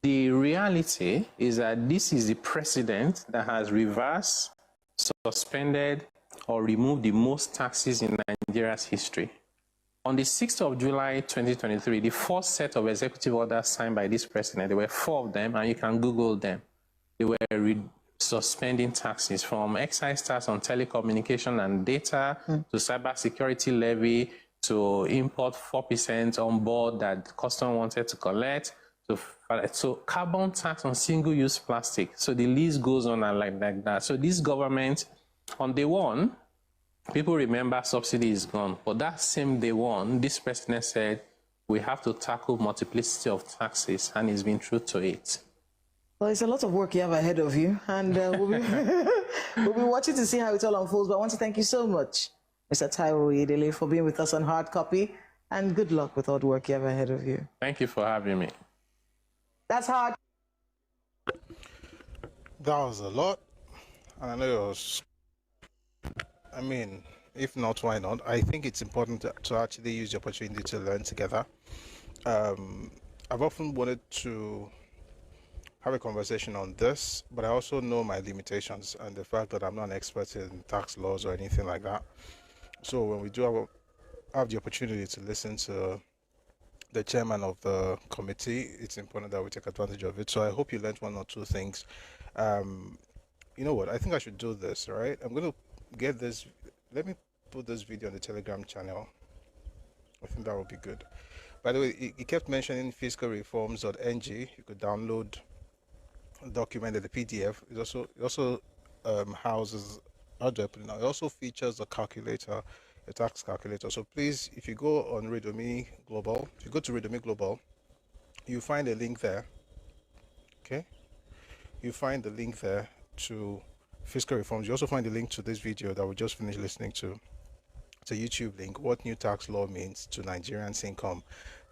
The reality is that this is the president that has reversed, suspended, or removed the most taxes in Nigeria's history. On the 6th of July, 2023, the first set of executive orders signed by this president, there were 4 of them, and you can Google them. They were suspending taxes from excise tax on telecommunication and data to cybersecurity levy to import 4% on board that custom wanted to collect, so carbon tax on single-use plastic. So the list goes on and like that. So this government, on day one, people remember subsidy is gone. But that same day one, this president said, we have to tackle multiplicity of taxes, and he's been true to it. Well, it's a lot of work you have ahead of you, and we'll be watching to see how it all unfolds. But I want to thank you so much, Mr. Taiwo Oyedele, for being with us on Hard Copy, and good luck with all the work you have ahead of you. Thank you for having me. That's hard. That was a lot, and I know it was. I mean, if not, why not? I think it's important to actually use the opportunity to learn together. I've often wanted to have a conversation on this, but I also know my limitations and the fact that I'm not an expert in tax laws or anything like that. So when we do have the opportunity to listen to the chairman of the committee, it's important that we take advantage of it. So I hope you learned 1 or 2 things. You know what? I think I should do this, right? I'm going to get this. Let me put this video on the Telegram channel. I think that would be good. By the way, he kept mentioning fiscalreforms.ng. You could download a document at the PDF. It also houses, how do I put it now? It also features a calculator, a tax calculator. So please, if you go on Redomi Global, if you go to Redomi Global, you find a link there. Okay, you find the link there to fiscal reforms. You also find the link to this video that we just finished listening to. It's a YouTube link. What new tax law means to Nigerians' income.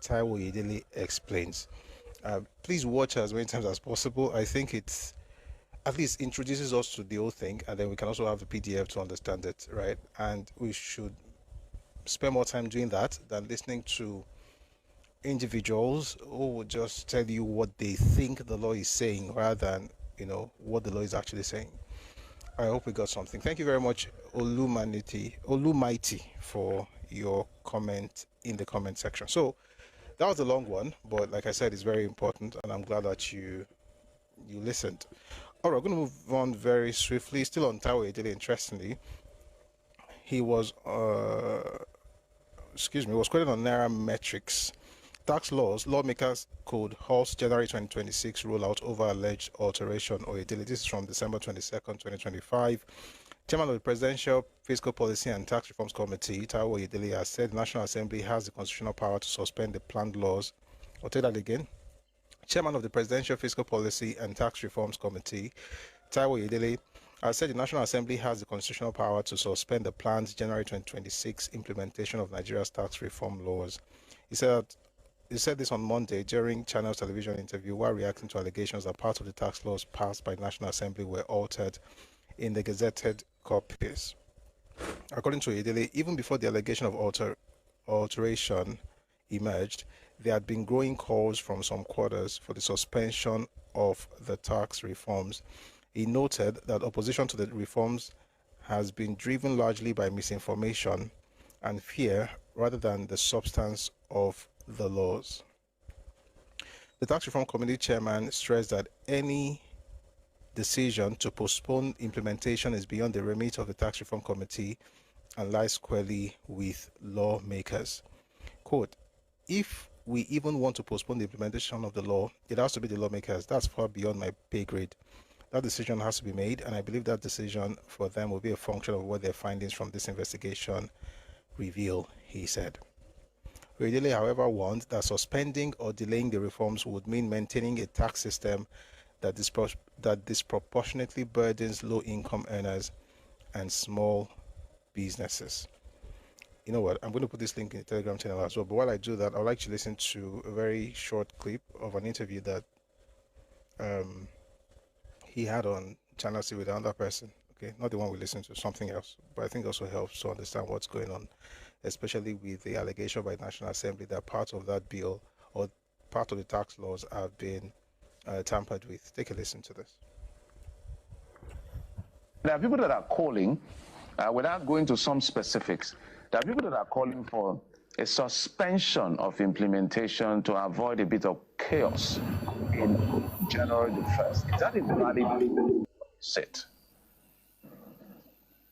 Taiwo Yedele explains. Please watch as many times as possible. I think it's at least introduces us to the whole thing, and then we can also have the PDF to understand it, right? And we should spend more time doing that than listening to individuals who will just tell you what they think the law is saying rather than, what the law is actually saying. I hope we got something. Thank you very much, Olumighty, for your comment in the comment section. So that was a long one, but like I said, it's very important, and I'm glad that you listened. All right, we're going to move on very swiftly. Still on Taiwo Yedele, interestingly, he was quoted on Nairametrics. Tax laws, lawmakers could halt January 2026 rollout over alleged alteration or Yedele. This is from December 22nd, 2025. Chairman of the Presidential Fiscal Policy and Tax Reforms Committee, Taiwo Yedele, has said the National Assembly has the constitutional power to suspend the planned laws. I'll take that again. Chairman of the Presidential Fiscal Policy and Tax Reforms Committee, Taiwo Yedele, has said the National Assembly has the constitutional power to suspend the planned January 2026 implementation of Nigeria's tax reform laws. He said this on Monday during Channel's television interview while reacting to allegations that parts of the tax laws passed by the National Assembly were altered in the gazetted copies. According to Yedele, even before the allegation of alteration emerged, there had been growing calls from some quarters for the suspension of the tax reforms. He noted that opposition to the reforms has been driven largely by misinformation and fear rather than the substance of the laws. The Tax Reform Committee chairman stressed that any decision to postpone implementation is beyond the remit of the Tax Reform Committee and lies squarely with lawmakers. Quote, if we even want to postpone the implementation of the law, it has to be the lawmakers. That's far beyond my pay grade. That decision has to be made, and I believe that decision for them will be a function of what their findings from this investigation reveal, he said. Yedele, however, warned that suspending or delaying the reforms would mean maintaining a tax system that disproportionately burdens low-income earners and small businesses. You know what? I'm going to put this link in the Telegram channel as well. But while I do that, I'd like to listen to a very short clip of an interview that he had on Channel C with another person. Okay, not the one we listened to, something else. But I think also helps to understand what's going on, especially with the allegation by the National Assembly that part of that bill or part of the tax laws have been tampered with. Take a listen to this. There are people that are calling, without going to some specifics, there are people that are calling for a suspension of implementation to avoid a bit of chaos in January the 1st. Is that a valid set?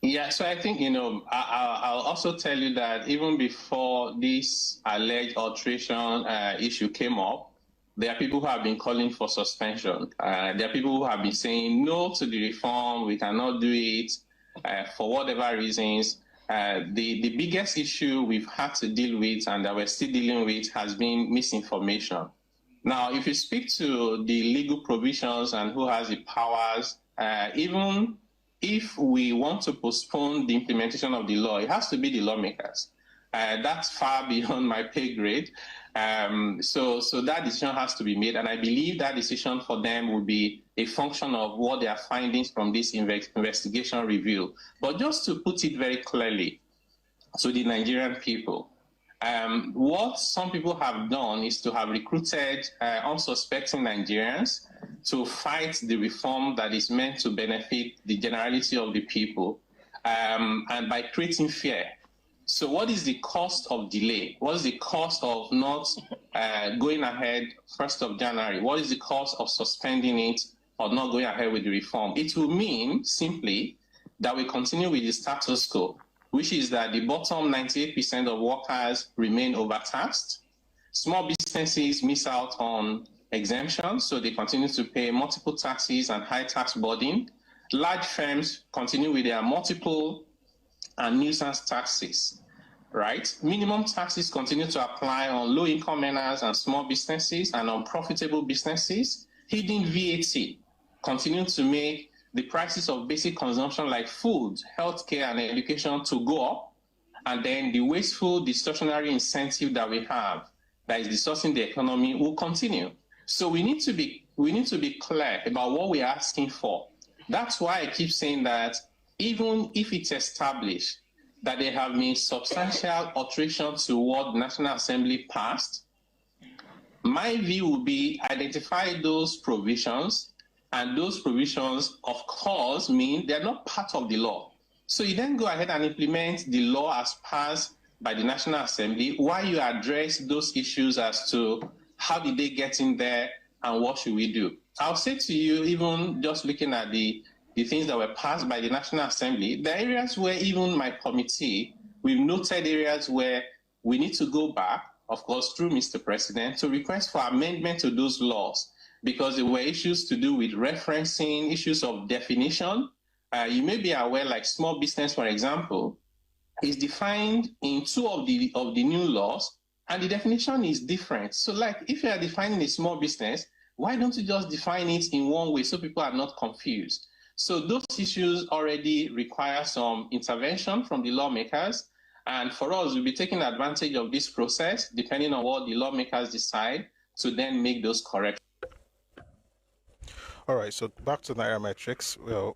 Yeah, so I think, I'll also tell you that even before this alleged alteration issue came up, there are people who have been calling for suspension. There are people who have been saying no to the reform, we cannot do it for whatever reasons. The biggest issue we've had to deal with and that we're still dealing with has been misinformation. Now, if you speak to the legal provisions and who has the powers, even if we want to postpone the implementation of the law, it has to be the lawmakers. That's far beyond my pay grade. So that decision has to be made. And I believe that decision for them will be a function of what their findings from this investigation reveal. But just to put it very clearly to the Nigerian people, what some people have done is to have recruited unsuspecting Nigerians to fight the reform that is meant to benefit the generality of the people, and by creating fear. So what is the cost of delay? What is the cost of not going ahead 1st of January? What is the cost of suspending it or not going ahead with the reform? It will mean simply that we continue with the status quo, which is that the bottom 98% of workers remain overtaxed. Small businesses miss out on exemptions, so they continue to pay multiple taxes and high tax burden. Large firms continue with their multiple and nuisance taxes, right? Minimum taxes continue to apply on low-income earners and small businesses and on profitable businesses. Hidden VAT continue to make the prices of basic consumption like food, healthcare, and education to go up, and then the wasteful distortionary incentive that we have that is distorting the economy will continue. So we need to be clear about what we're asking for. That's why I keep saying that even if it's established that there have been substantial alterations to what the National Assembly passed, my view would be identify those provisions, and those provisions, of course, mean they're not part of the law. So you then go ahead and implement the law as passed by the National Assembly while you address those issues as to how did they get in there and what should we do. I'll say to you, even just looking at the things that were passed by the National Assembly, the areas where even my committee, we've noted areas where we need to go back, of course, through Mr. President, to request for amendment to those laws, because there were issues to do with referencing, issues of definition. You may be aware, like small business, for example, is defined in two of the new laws, and the definition is different. So like if you are defining a small business, why don't you just define it in one way so people are not confused? So those issues already require some intervention from the lawmakers. And for us, we'll be taking advantage of this process, depending on what the lawmakers decide, to then make those corrections. All right, so back to Nairametrics. Well,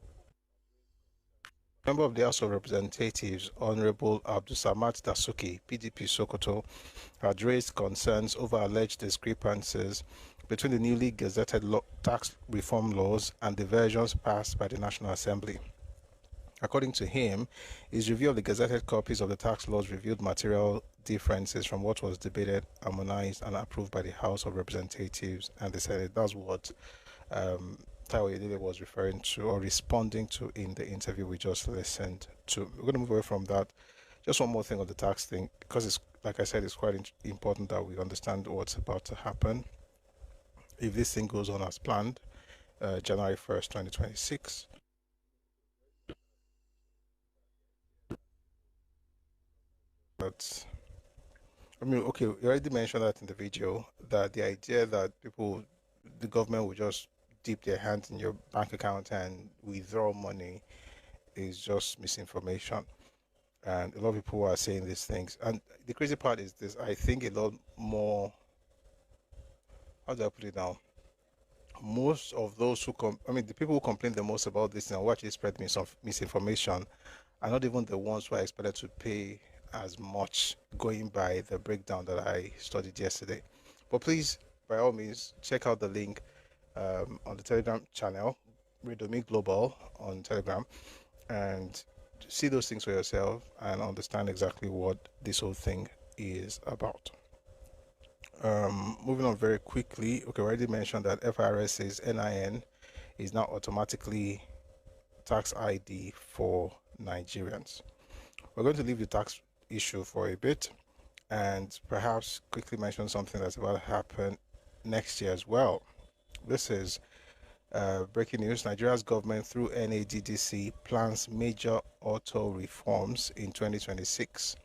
member of the House of Representatives, Honorable Abdulsamad Dasuki, PDP Sokoto, had raised concerns over alleged discrepancies between the newly gazetted tax reform laws and the versions passed by the National Assembly. According to him, his review of the gazetted copies of the tax laws revealed material differences from what was debated, harmonized, and approved by the House of Representatives and the Senate. That's what Taiwo Yedele was referring to or responding to in the interview we just listened to. We're going to move away from that. Just one more thing on the tax thing, because it's, like I said, it's quite important that we understand what's about to happen. If this thing goes on as planned, January 1st, 2026, but I mean, okay, you already mentioned that in the video, that the idea that the government will just dip their hands in your bank account and withdraw money is just misinformation. And a lot of people are saying these things. And the crazy part is this: I think a lot more, how do I put it now? Most of those who the people who complain the most about this and watch it spread misinformation are not even the ones who are expected to pay as much, going by the breakdown that I studied yesterday. But please, by all means, check out the link on the Telegram channel, Redomi Global on Telegram, and see those things for yourself and understand exactly what this whole thing is about. Moving on very quickly. Okay, I already mentioned that FIRS's NIN is now automatically tax ID for Nigerians. We're going to leave the tax issue for a bit and perhaps quickly mention something that's about to happen next year as well. This is breaking news. Nigeria's government, through NADDC, plans major auto reforms in 2026,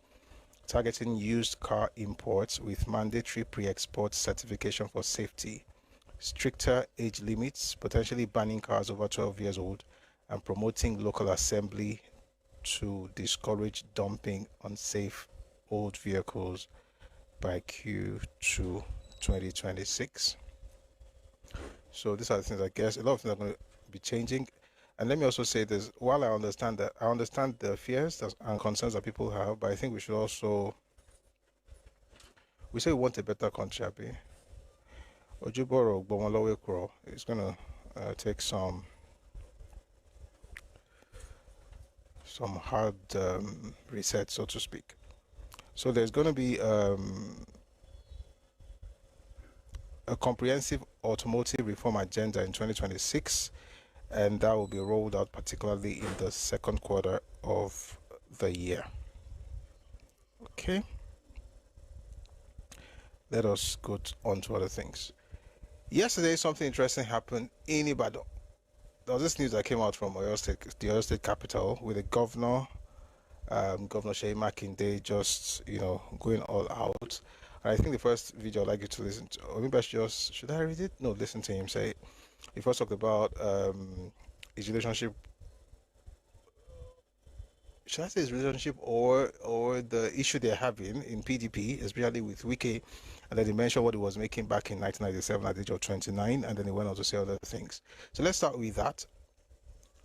targeting used car imports with mandatory pre-export certification for safety, stricter age limits, potentially banning cars over 12 years old, and promoting local assembly to discourage dumping unsafe old vehicles by Q2 2026. So these are the things, I guess, a lot of things are going to be changing. And let me also say this: while I understand the fears and concerns that people have, but I think we should also, we say we want a better country, Abi. Ojiboro Gbomolowe Kuro is going to take some hard reset, so to speak. So there's going to be a comprehensive automotive reform agenda in 2026, and that will be rolled out particularly in the second quarter of the year. Okay, let us go on to other things. Yesterday, something interesting happened in Ibadan. There was this news that came out from Oyo State, the Oyo State capital, with the governor, Governor Seyi Makinde, just going all out. And I think the first video I'd like you to listen to, or maybe should I read it? No, listen to him say it. He first talked about his relationship, should I say his relationship or the issue they're having in PDP, especially with Wike, and then he mentioned what he was making back in 1997 at the age of 29, and then he went on to say other things. So let's start with that,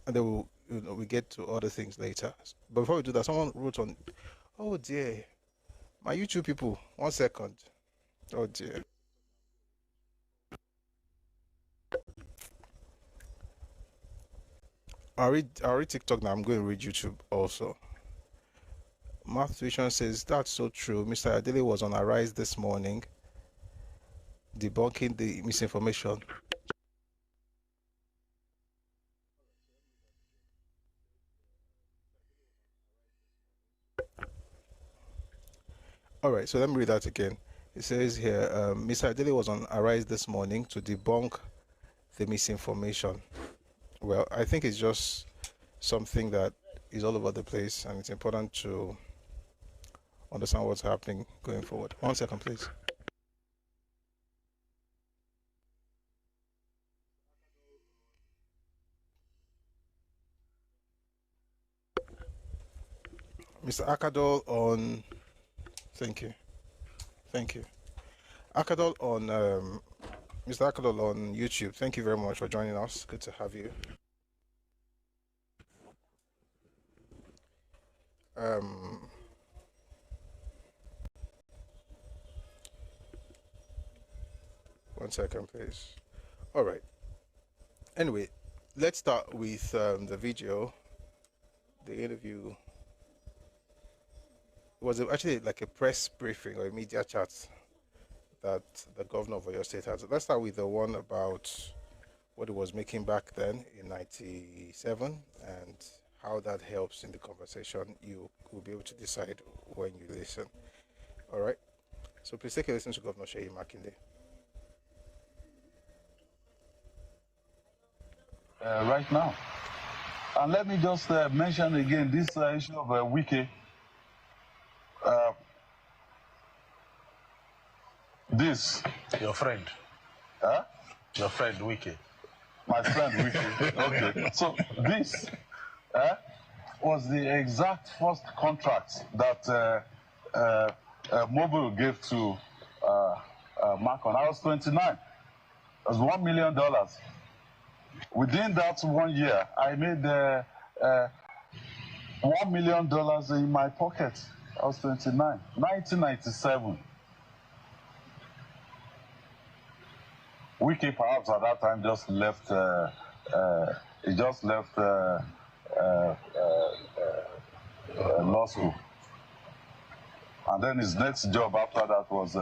and then we'll get to other things later. But before we do that, someone wrote on, oh dear, my YouTube people, 1 second. Oh dear. I'll read TikTok now. I'm going to read YouTube also. Math Tuition says, that's so true. Mr. Adele was on Arise this morning debunking the misinformation. All right, so let me read that again. It says here, Mr. Adele was on Arise this morning to debunk the misinformation. Well, I think it's just something that is all over the place, and it's important to understand what's happening going forward. 1 second, please. Mr. Akadol on, thank you. Akadol on, Mr. Akadol on YouTube, thank you very much for joining us. Good to have you. 1 second, please. All right. Anyway, let's start with the video, the interview. It was actually like a press briefing or a media chat that the governor of Oyo State had. So let's start with the one about what he was making back then in 97 and how that helps in the conversation. You will be able to decide when you listen. All right. So please take a listen to Governor Seyi Makinde. Right now. And let me just mention again this issue of Wike. This. Your friend. Huh? Your friend, Wike. My friend, Wike. Okay. So this was the exact first contract that Mobile gave to Macon. I was 29. It was $1 million. Within that 1 year, I made $1 million in my pocket. I was 29. 1997. Wike perhaps at that time just left. He just left law school, and then his next job after that was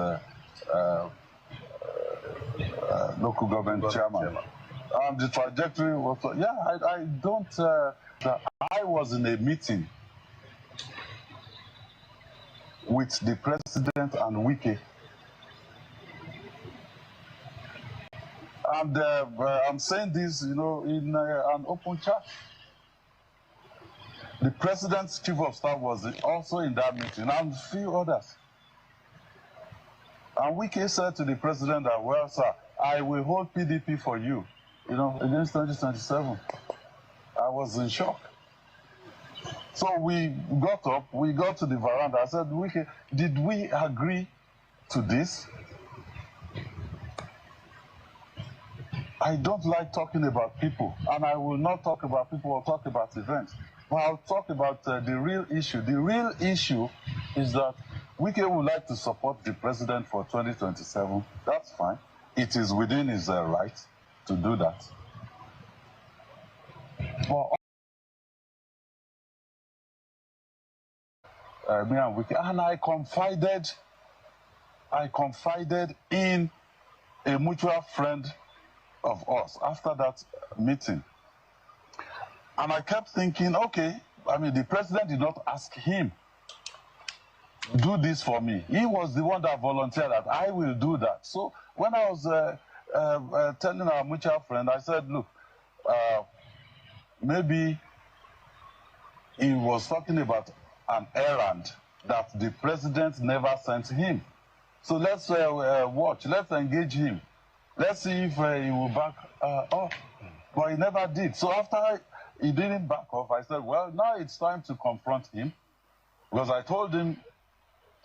local government chairman. And the trajectory was, I don't. I was in a meeting with the president and Wike. And I'm saying this, in an open chat. The president's chief of staff was also in that meeting, and a few others. And Wike said to the president that, well, sir, I will hold PDP for you, against 2027. I was in shock. So we got up, we got to the veranda. I said, Wike, did we agree to this? I don't like talking about people, and I will not talk about people or talk about events. But I'll talk about the real issue. The real issue is that Wike would like to support the president for 2027. That's fine. It is within his right to do that. Me and Wike, and I confided in a mutual friend of us after that meeting. And I kept thinking, okay, the president did not ask him, do this for me. He was the one that volunteered that I will do that. So when I was telling our mutual friend, I said, look, maybe he was talking about an errand that the president never sent him. So let's watch, let's engage him. Let's see if he will back up. But he never did. So after he didn't back off, I said, well, now it's time to confront him. Because I told him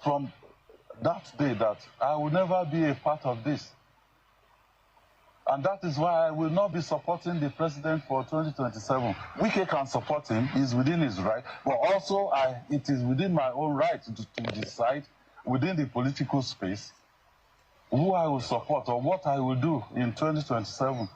from that day that I will never be a part of this. And that is why I will not be supporting the president for 2027. Wike can support him, he's within his right, but also it is within my own right to decide within the political space who I will support or what I will do in 2027.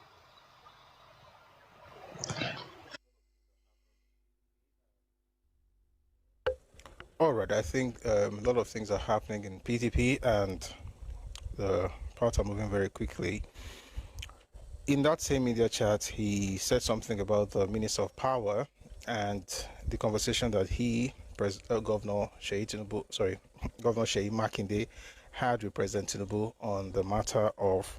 All right, I think a lot of things are happening in PDP and the parts are moving very quickly. In that same media chat, he said something about the Minister of Power and the conversation that Governor Sheyi Makinde had with President Tinubu on the matter of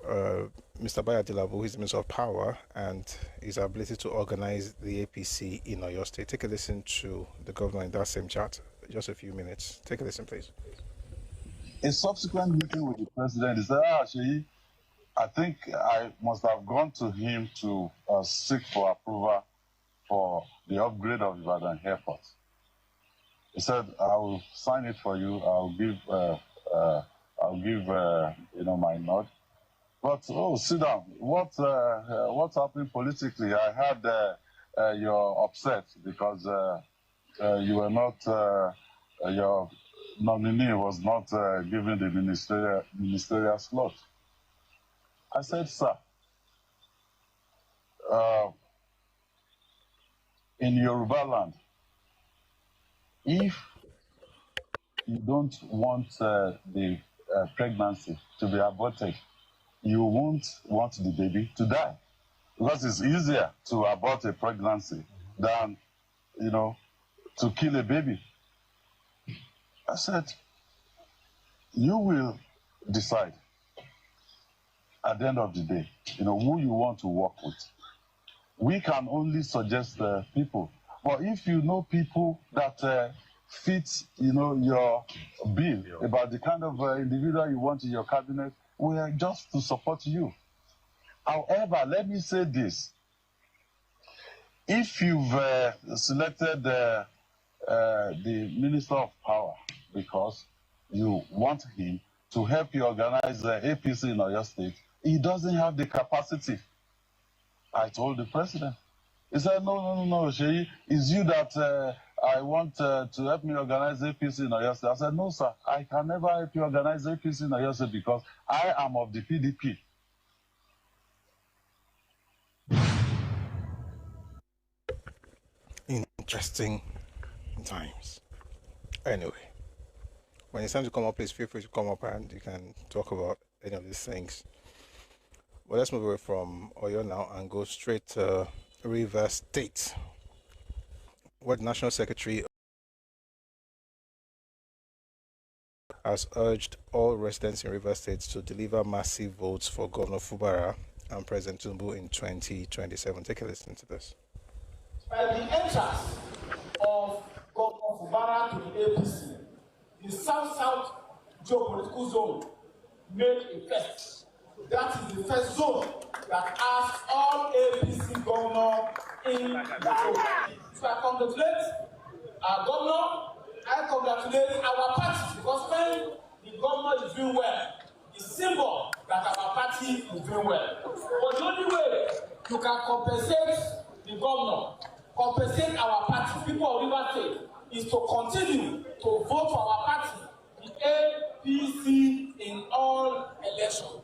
Mr. Bayadilabu, who is the Minister of Power, and his ability to organize the APC in Oyo State. Take a listen to the governor in that same chat. Just a few minutes. Take a listen, please. A subsequent meeting with the president, he said, Sheyi, I think I must have gone to him to seek for approval for the upgrade of Ibadan Airport. He said, "I will sign it for you. I'll give my nod." But sit down. What's happening politically? I heard you're upset because you were not your nominee was not given the ministerial slot. I said, sir, in Yoruba land, if you don't want the pregnancy to be aborted, you won't want the baby to die. Because it's easier to abort a pregnancy than, to kill a baby. I said, you will decide at the end of the day, who you want to work with. We can only suggest people. But if you know people that fit, your bill about the kind of individual you want in your cabinet, we are just to support you. However, let me say this. If you've selected the Minister of Power because you want him to help you organize the APC in Oyo State, he doesn't have the capacity. I told the president. He said, no, Sheyi, it's you that I want to help me organize APC in Oyo State. I said, no, sir, I can never help you organize APC in Oyo State because I am of the PDP. Interesting times. Anyway, when it's time to come up, please feel free to come up and you can talk about any of these things. Well, let's move away from Oyo now and go straight to Rivers State, where the National Secretary has urged all residents in Rivers State to deliver massive votes for Governor Fubara and President Tinubu in 2027. Take a listen to this. By the entrance of Governor Fubara to the APC, the South-South geopolitical zone made a first. That is the first zone that asks all APC governors in the zone. So I congratulate our governor, I congratulate our party, because when the governor is doing well, it's symbol that our party is doing well. But the only way you can compensate the governor, compensate our party, people of Rivers State, is to continue to vote for our party, the APC, in all elections.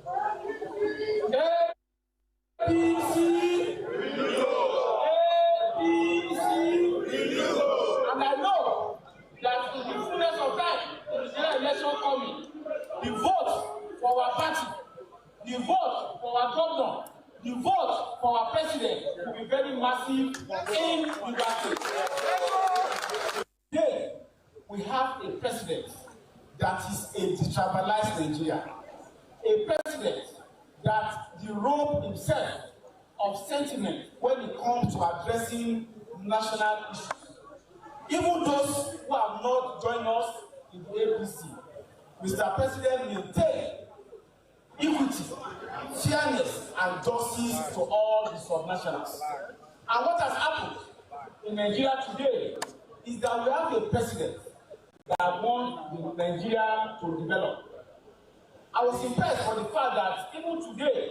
APC, and I know that in the fullness of time, in the general election coming, the vote for our party, the vote for our governor, the vote for our president will be very massive in Rivers State. Today, we have a president that is a detribalized Nigeria, a president that derobed himself of sentiment when it comes to addressing national issues. Even those who have not joined us in the APC, Mr. President maintained equity, fairness, and and justice to all the subnationals. And what has happened in Nigeria today is that we have a president that wants Nigeria to develop. I was impressed for the fact that even today,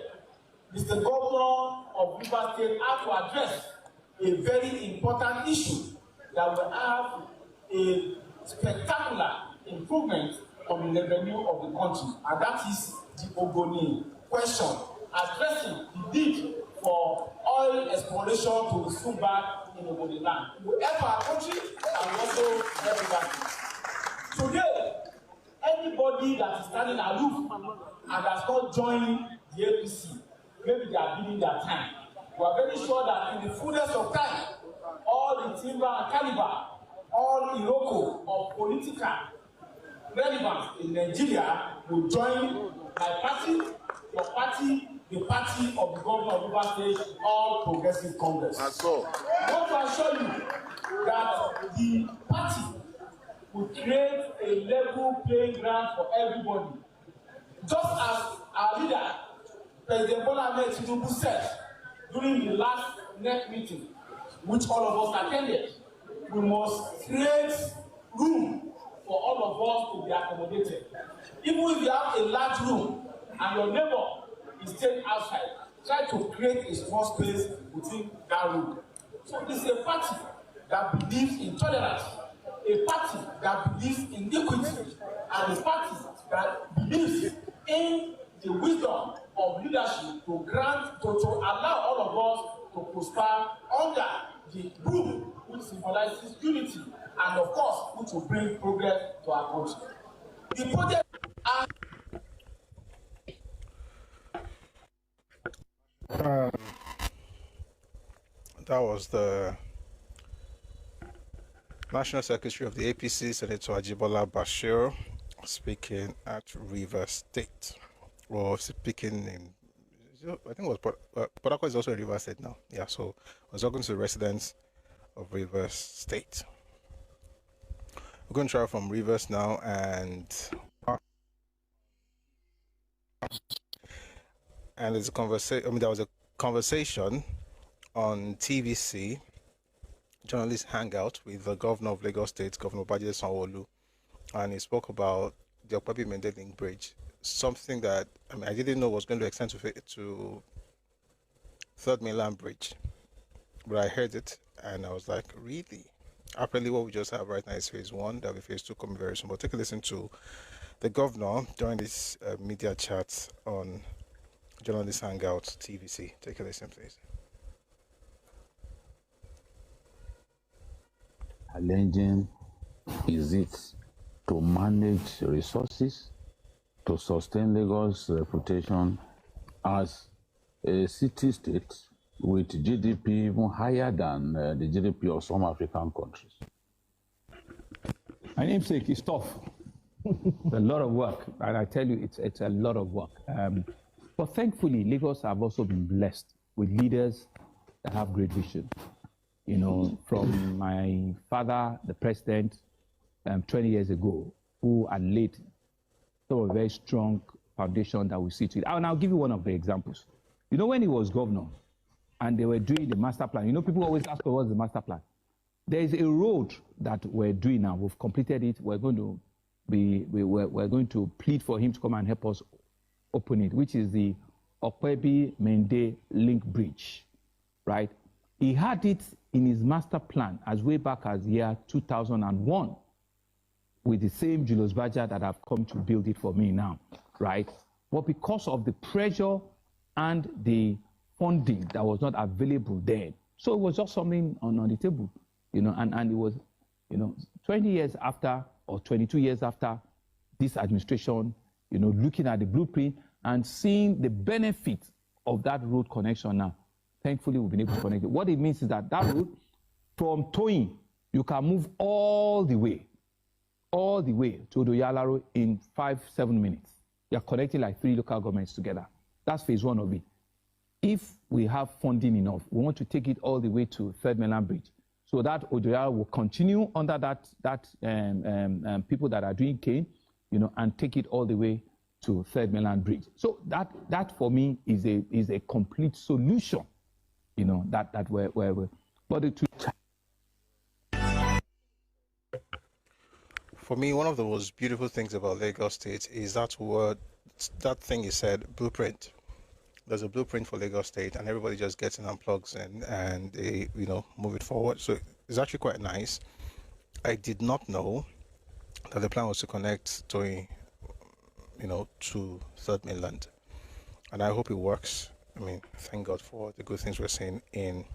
Mr. Governor of Rivers State had to address a very important issue that will have a spectacular improvement on the revenue of the country, and that is the Ogoni question, addressing the need for oil exploration to resume back in Ogoni land. We help our country and we also help Rivers. Today, anybody that is standing aloof and has not joined the APC, maybe they are bidding their time. We are very sure that in the fullness of time, all the timber and caliber, all Iroko of political relevance in Nigeria will join my party, your party, the party of the governor of Rivers State, All Progressive Congress. I want to assure you that the party will create a level playing ground for everybody. Just as our leader, President Bola Ahmed Tinubu, said during the last NEC meeting, which all of us attended, we must create room for all of us to be accommodated. Even if you have a large room and your neighbor is staying outside, try to create a small space within that room. So this is a party that believes in tolerance, a party that believes in equity, and a party that believes in the wisdom of leadership to allow all of us to prosper under the roof which symbolizes unity and, of course, which will bring progress to our country. The project that was the National Secretary of the APC, Senator Ajibola Bashir, speaking at Rivers State, or speaking in, I think it was Port Harcourt is also in Rivers State now. Yeah, so I was talking to the residents of Rivers State. We're going to travel from Rivers now, and there's a conversation. I mean, there was a conversation on TVC, journalist hangout, with the governor of Lagos State, Governor Babajide Sanwo-Olu, and he spoke about the Okpebi-Mende Link Bridge, something that I didn't know was going to extend to Third Mainland Bridge, but I heard it and I was like, really? Apparently, what we just have right now is phase one. There'll be phase two coming very soon. But take a listen to the governor during this media chat on Journalist Hangout TVC. Take a listen, please. Challenging is it to manage resources to sustain Lagos' reputation as a city-state with GDP even higher than the GDP of some African countries? My namesake is tough. It's a lot of work, and I tell you, it's a lot of work. But thankfully, Lagos have also been blessed with leaders that have great vision. You know, from my father, the president, 20 years ago, who had laid some of a very strong foundation that we see today. And I'll give you one of the examples. You know, when he was governor and they were doing the master plan, you know, people always ask, what's the master plan? There is a road that we're doing now. We've completed it. We're going to plead for him to come and help us open it, which is the Okpebi-Mende Link Bridge, right? He had it in his master plan as way back as year 2001 with the same Julius Baja that have come to build it for me now, right? But because of the pressure and the funding that was not available then, so it was just something on the table, you know, and it was, you know, 20 years after or 22 years after this administration, you know, looking at the blueprint and seeing the benefit of that road connection now. Thankfully, we've been able to connect it. What it means is that road from Toyin, you can move all the way to Odoyalaro in 5-7 minutes. You're connecting like 3 local governments together. That's phase one of it. If we have funding enough, we want to take it all the way to Third Mainland Bridge, so that Odoyalaro will continue under that people that are doing cane, you know, and take it all the way to Third Mainland Bridge. So that for me is a complete solution, you know, that we're but for me, one of the most beautiful things about Lagos State is that thing you said, blueprint. There's a blueprint for Lagos State, and everybody just gets in and plugs in, and they, you know, move it forward. So it's actually quite nice. I did not know that the plan was to connect to Third Mainland, and I hope it works. I mean, thank God for the good things we're seeing in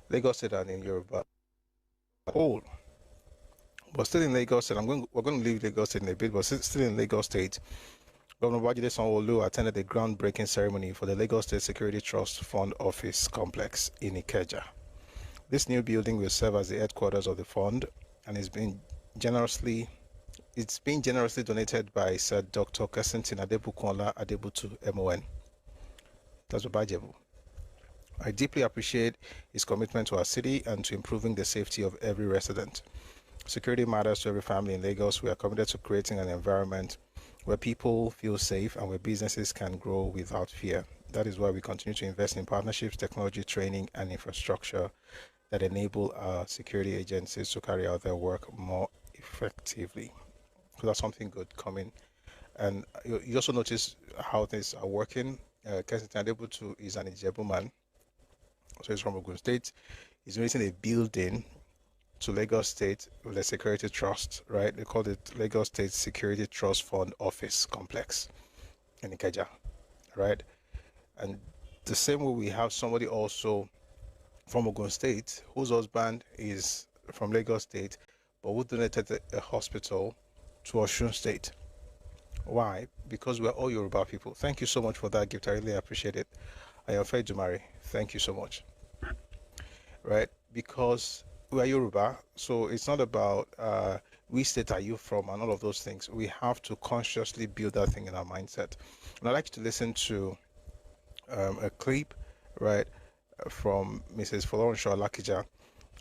Lagos State and in Yoruba whole. But still in Lagos State, we're going to leave Lagos State in a bit, but still in Lagos State, Governor Babajide Sanwo-Olu attended a groundbreaking ceremony for the Lagos State Security Trust Fund Office Complex in Ikeja. This new building will serve as the headquarters of the fund, and it's been generously donated by Sir Dr. Kesintin Adebukola Adebutu MON. That's Babajebu. I deeply appreciate his commitment to our city and to improving the safety of every resident. Security matters to every family in Lagos. We are committed to creating an environment where people feel safe and where businesses can grow without fear. That is why we continue to invest in partnerships, technology, training, and infrastructure that enable our security agencies to carry out their work more effectively. So that's something good coming. And you also notice how things are working. Kesintin Adebutu is an Ijebu man, so he's from Ogun State. He's raising a building to Lagos State with a security trust, right? They call it Lagos State Security Trust Fund Office Complex in Ikeja, right? And the same way we have somebody also from Ogun State whose husband is from Lagos State, but who donated a hospital to Osun State. Why? Because we're all Yoruba people. Thank you so much for that gift. I really appreciate it. I am Faye Jumari. Thank you so much. Right? Because we are Yoruba, so it's not about which state are you from and all of those things. We have to consciously build that thing in our mindset. And I'd like you to listen to a clip, right, from Mrs. Folorunso Alakija.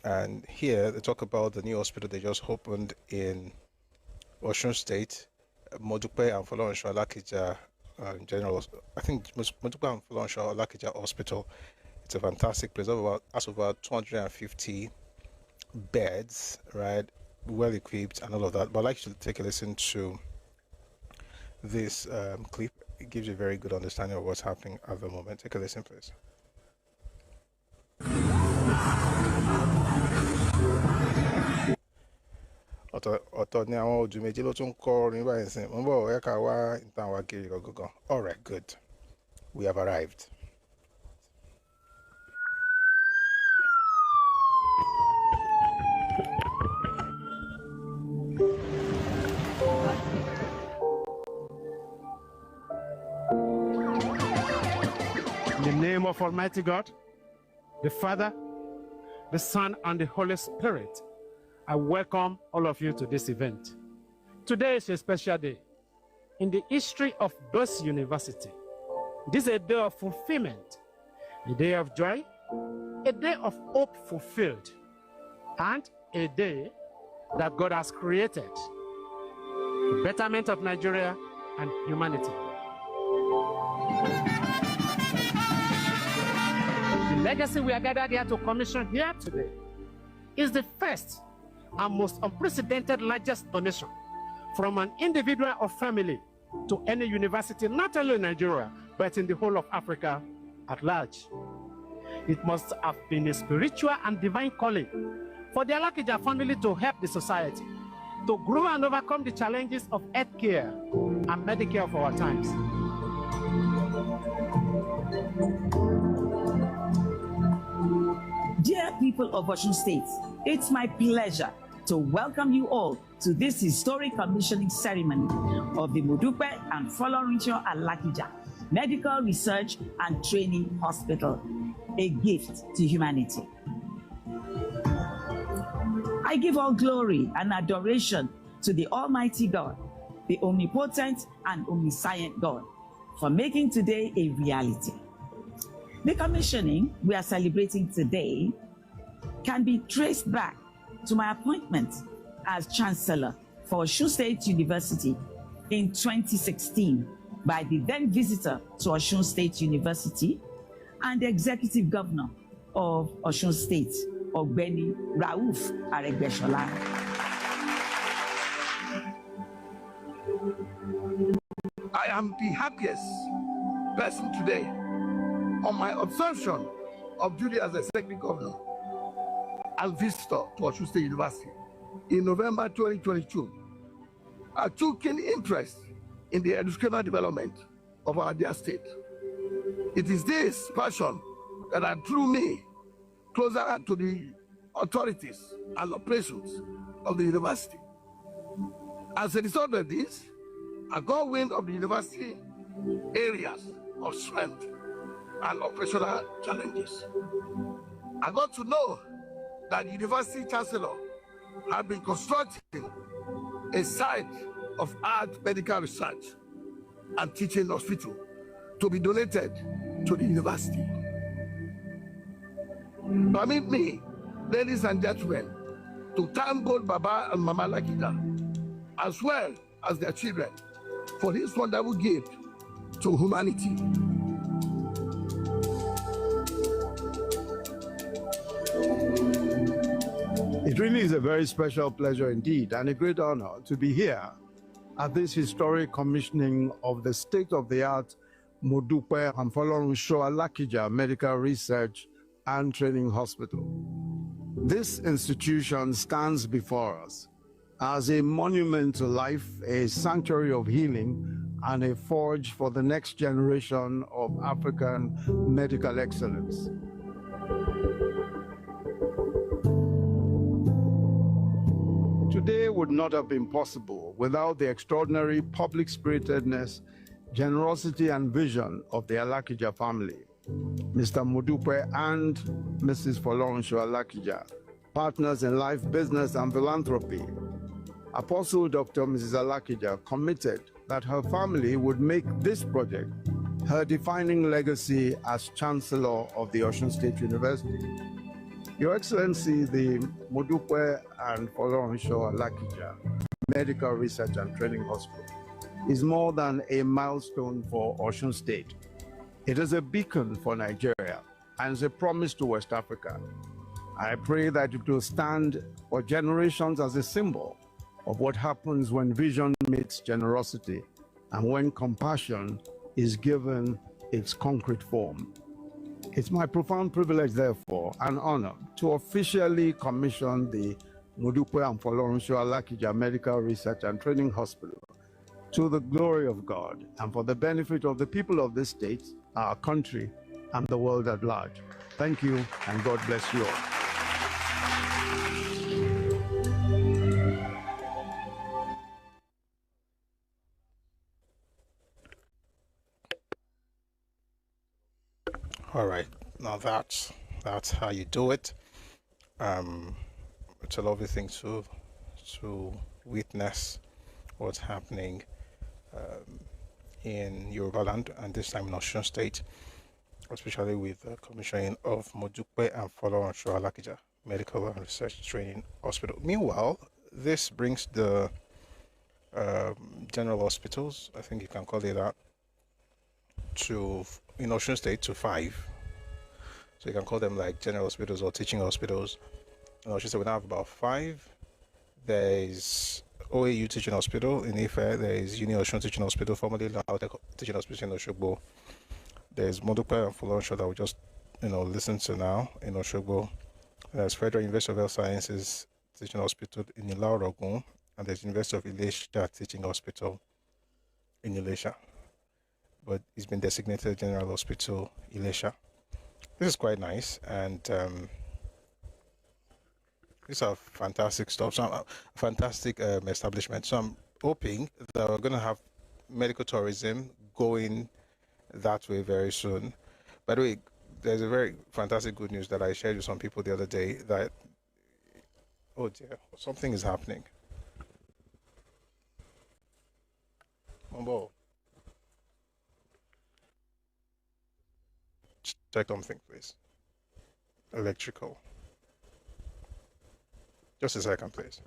And here they talk about the new hospital they just opened in Osun State, Modupe and Folorunso Alakija General. I think Modupe and Folorunso Alakija Hospital. It's a fantastic place. That's over 250 beds, right? Well equipped and all of that. But I'd like you to take a listen to this clip. It gives you a very good understanding of what's happening at the moment. Take a listen, please. All right, good. We have arrived. In the name of Almighty God, the Father, the Son, and the Holy Spirit, I welcome all of you to this event. Today is a special day. In the history of Bus University, this is a day of fulfillment, a day of joy, a day of hope fulfilled, and a day that God has created for betterment of Nigeria and humanity. The legacy we are gathered here to commission here today is the first and most unprecedented largest donation from an individual or family to any university, not only in Nigeria, but in the whole of Africa at large. It must have been a spiritual and divine calling for the Alakija family to help the society to grow and overcome the challenges of healthcare and Medicare of our times. Dear people of Osun State, it's my pleasure to welcome you all to this historic commissioning ceremony of the Modupe and Folorunso Alakija Medical Research and Training Hospital, a gift to humanity. I give all glory and adoration to the Almighty God, the omnipotent and omniscient God, for making today a reality. The commissioning we are celebrating today can be traced back to my appointment as Chancellor for Osun State University in 2016 by the then visitor to Osun State University and the executive governor of Osun State, Ogbeni Rauf Aregbesola. I am the happiest person today on my assumption of duty as executive governor and visitor to Osun State University in November 2022. I took keen interest in the educational development of our dear state. It is this passion that drew me closer to the authorities and operations of the university. As a result of this, I got wind of the university areas of strength and operational challenges. I got to know that the university chancellor had been constructing a site of art medical research and teaching hospital to be donated to the university. Permit me, ladies and gentlemen, to thank both Baba and Mama Lakida, as well as their children, for this wonderful gift to humanity. It really is a very special pleasure indeed and a great honor to be here at this historic commissioning of the state-of-the-art Modupe and Folorunsho Alakija Medical Research and Training Hospital. This institution stands before us as a monument to life, a sanctuary of healing, and a forge for the next generation of African medical excellence. Today would not have been possible without the extraordinary public-spiritedness, generosity, and vision of the Alakija family. Mr. Modupe and Mrs. Folorunsho Alakija, partners in life, business, and philanthropy. Apostle Dr. Mrs. Alakija committed that her family would make this project her defining legacy as Chancellor of the Osun State University. Your Excellency, the Modupe and Folorunsho Alakija Medical Research and Training Hospital is more than a milestone for Osun State. It is a beacon for Nigeria and is a promise to West Africa. I pray that it will stand for generations as a symbol of what happens when vision meets generosity and when compassion is given its concrete form. It's my profound privilege, therefore, and honor to officially commission the Modupe and Folorunsho Alakija Medical Research and Training Hospital to the glory of God and for the benefit of the people of this state, our country, and the world at large. Thank you, and God bless you all. All right, now that's how you do it. It's a lovely thing to witness what's happening in Yoruba land, and this time in Osun State, especially with the commissioning of Modupe and Folorunsho Alakija Medical and Research Training Hospital. Meanwhile, this brings the general hospitals, I think you can call it that, in Osun State to 5. So you can call them like general hospitals or teaching hospitals. In Osun State we now have about 5. There's OAU Teaching Hospital in Ife. There is Uni Osun Teaching Hospital, formerly Lautech Teaching Hospital in Oshogbo. There's Modupe and Folorunsho that we just listen to now in Oshogbo. There's Federal University of Health Sciences Teaching Hospital in Ilaro-Ogun, and there's University of Ilesha Teaching Hospital in Ilesha, but it's been designated General Hospital Ilesha. This is quite nice, and these are fantastic stuff. So fantastic establishment. So I'm hoping that we're going to have medical tourism going that way very soon. By the way, there's a very fantastic good news that I shared with some people the other day that, oh dear, something is happening. Mambo. Check something, please. Electrical. Just a second, please.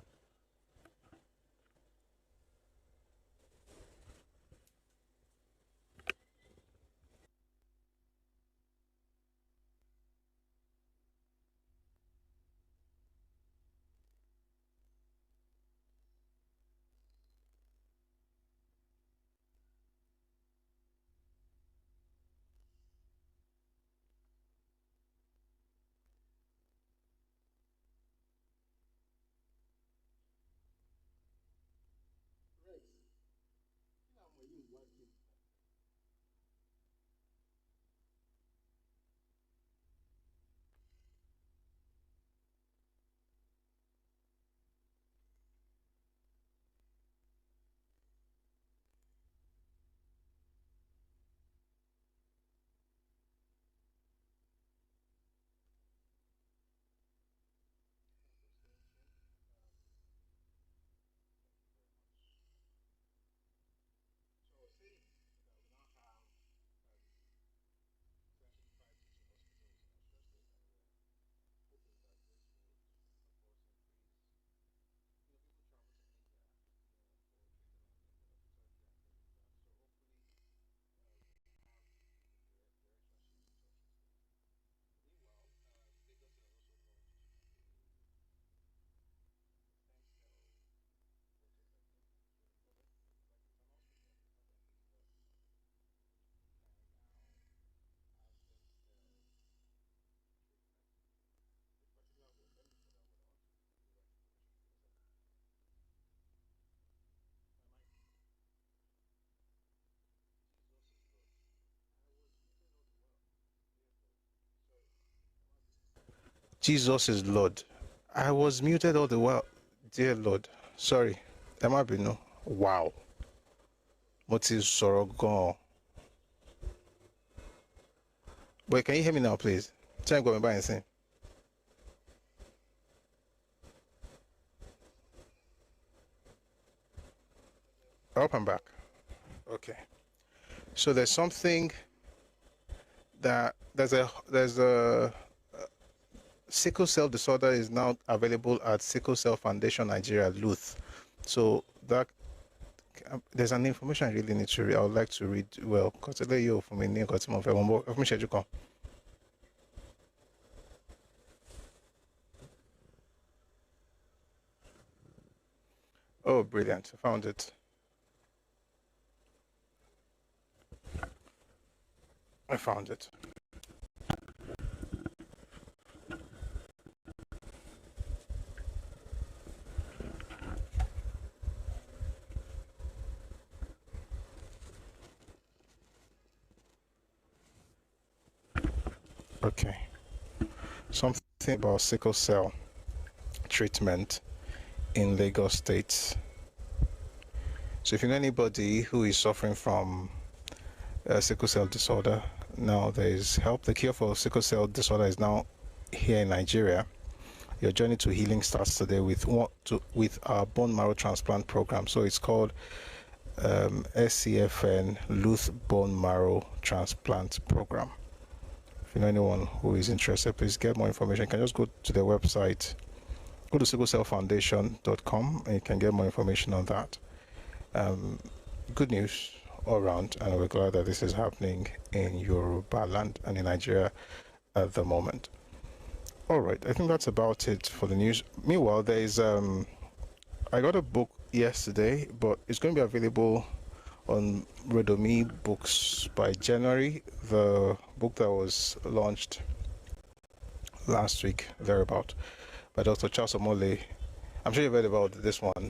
Jesus is Lord. I was muted all the while. Dear Lord. Sorry. Emma Bino. Wow. What is Sorogon? Wait, can you hear me now, please? Try and go by and sing. I hope I'm back. Okay. So there's something that there's a sickle cell disorder is now available at Sickle Cell Foundation Nigeria Luth. So that there's an information I really need to read. I would like to read well because you for me near got more. Oh, brilliant! I found it. I found it. Okay. Something about sickle cell treatment in Lagos State. So if you know anybody who is suffering from sickle cell disorder, now there is help. The cure for sickle cell disorder is now here in Nigeria. Your journey to healing starts today with our bone marrow transplant program. So it's called SCFN Luth Bone Marrow Transplant Program. If you know anyone who is interested, please get more information. You can just go to their website, go to sicklecellfoundation.com, and you can get more information on that. Good news all around, and we're glad that this is happening in Yoruba land and in Nigeria at the moment. All right, I think that's about it for the news. Meanwhile, there is I got a book yesterday, but it's going to be available on Redomi Books by January. The book that was launched last week, thereabout, by Dr. Charles Omole. I'm sure you've heard about this one.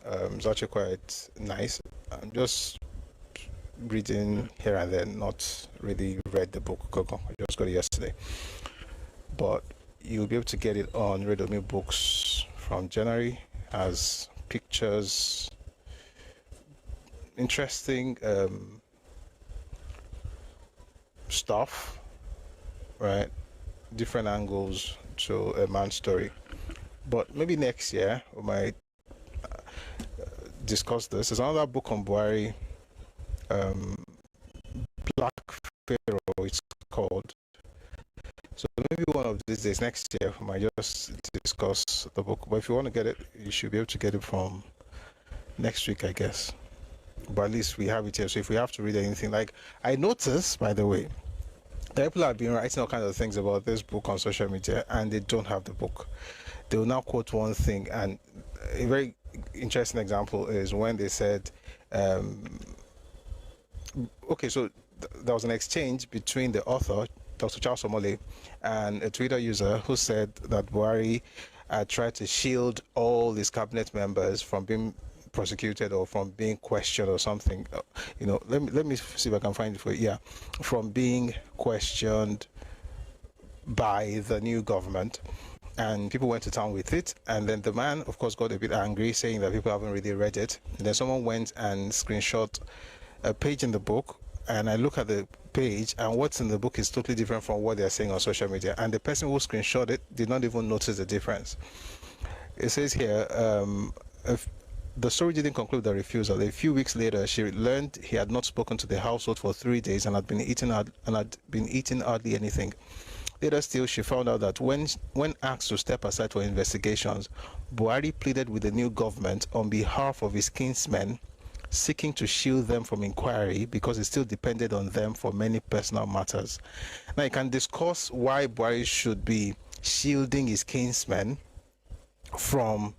It's actually quite nice. I'm just reading here and there, not really read the book. I just got it yesterday. But you'll be able to get it on Redomi Books from January as pictures, interesting stuff, right? Different angles to a man's story. But maybe next year we might discuss this. There's another book on Buhari, Black Pharaoh, it's called. So maybe one of these days next year we might just discuss the book. But if you want to get it, you should be able to get it from next week, I guess. But at least we have it here. So if we have to read anything, like I noticed, by the way, that people have been writing all kinds of things about this book on social media, and they don't have the book. They will now quote one thing, and a very interesting example is when they said, okay, so there was an exchange between the author, Dr. Charles Omole, and a Twitter user who said that Buhari tried to shield all his cabinet members from being prosecuted or from being questioned or something. You know, let me see if I can find it for you. Yeah, from being questioned by the new government. And people went to town with it, and then the man, of course, got a bit angry, saying that people haven't really read it. And then someone went and screenshot a page in the book, and I look at the page, and what's in the book is totally different from what they're saying on social media. And the person who screenshot it did not even notice the difference. It says here, the story didn't conclude the refusal. A few weeks later, she learned he had not spoken to the household for 3 days and had been eating hardly anything. Later still, she found out that when asked to step aside for investigations, Buhari pleaded with the new government on behalf of his kinsmen, seeking to shield them from inquiry because it still depended on them for many personal matters. Now, you can discuss why Buhari should be shielding his kinsmen from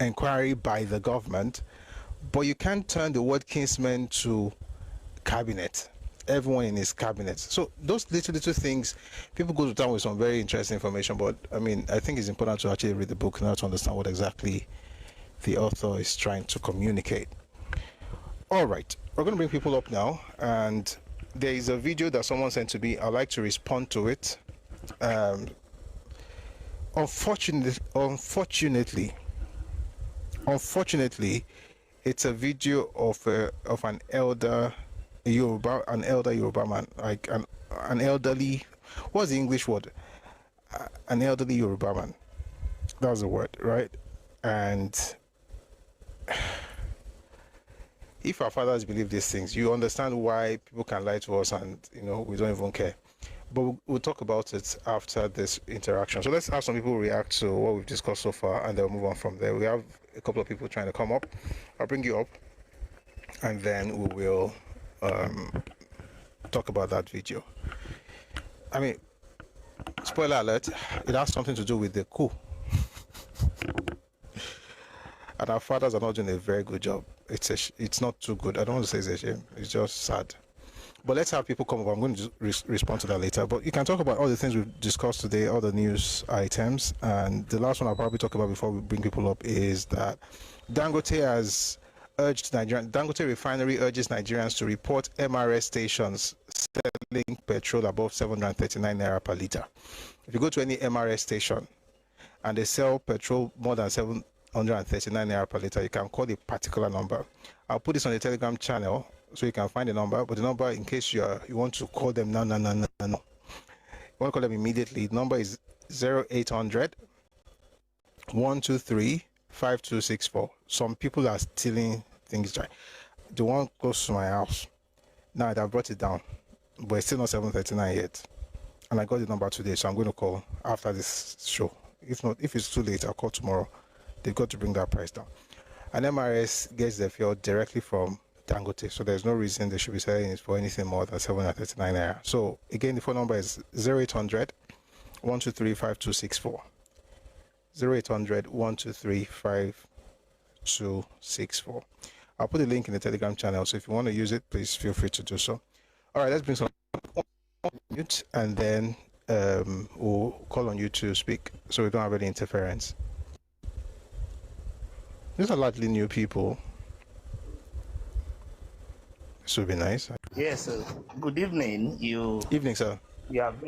inquiry by the government, but you can't turn the word kinsmen to cabinet. Everyone in his cabinet. So those little things, people go to town with some very interesting information, but I mean, I think it's important to actually read the book now to understand what exactly the author is trying to communicate. All right, we're going to bring people up now, and there is a video that someone sent to me. I'd like to respond to it. Unfortunately, it's a video of an elder Yoruba man, like an elderly. What's the English word? An elderly Yoruba man. That's the word, right? And if our fathers believe these things, you understand why people can lie to us, and we don't even care. But we'll talk about it after this interaction. So let's have some people react to what we've discussed so far, and then we'll move on from there. We have a couple of people trying to come up. I'll bring you up, and then we will talk about that video. I mean, spoiler alert, it has something to do with the coup. And our fathers are not doing a very good job. It's not too good. I don't want to say it's a shame. It's just sad. But let's have people come up. I'm going to respond to that later. But you can talk about all the things we've discussed today, all the news items. And the last one I'll probably talk about before we bring people up is that Dangote Refinery urges Nigerians to report MRS stations selling petrol above 739 naira per litre. If you go to any MRS station and they sell petrol more than 739 naira per litre, you can call a particular number. I'll put this on the Telegram channel so you can find the number, but the number, in case you want to call them no. You want to call them immediately. The number is 0800 123 5264. Some people are stealing things. The one close to my house. Now I've brought it down, but it's still not 739 yet. And I got the number today, so I'm going to call after this show. If not, if it's too late, I'll call tomorrow. They've got to bring that price down. And MRS gets their fuel directly from Dangote, so there's no reason they should be selling it for anything more than 739 naira. So again, the phone number is 0800 123 5264. 0800 123 5264. I'll put the link in the Telegram channel, so if you want to use it, please feel free to do so. All right, let's bring some mute, and then we'll call on you to speak so we don't have any interference. These are largely new people. This would be nice. Yes, good evening. Evening, sir. You have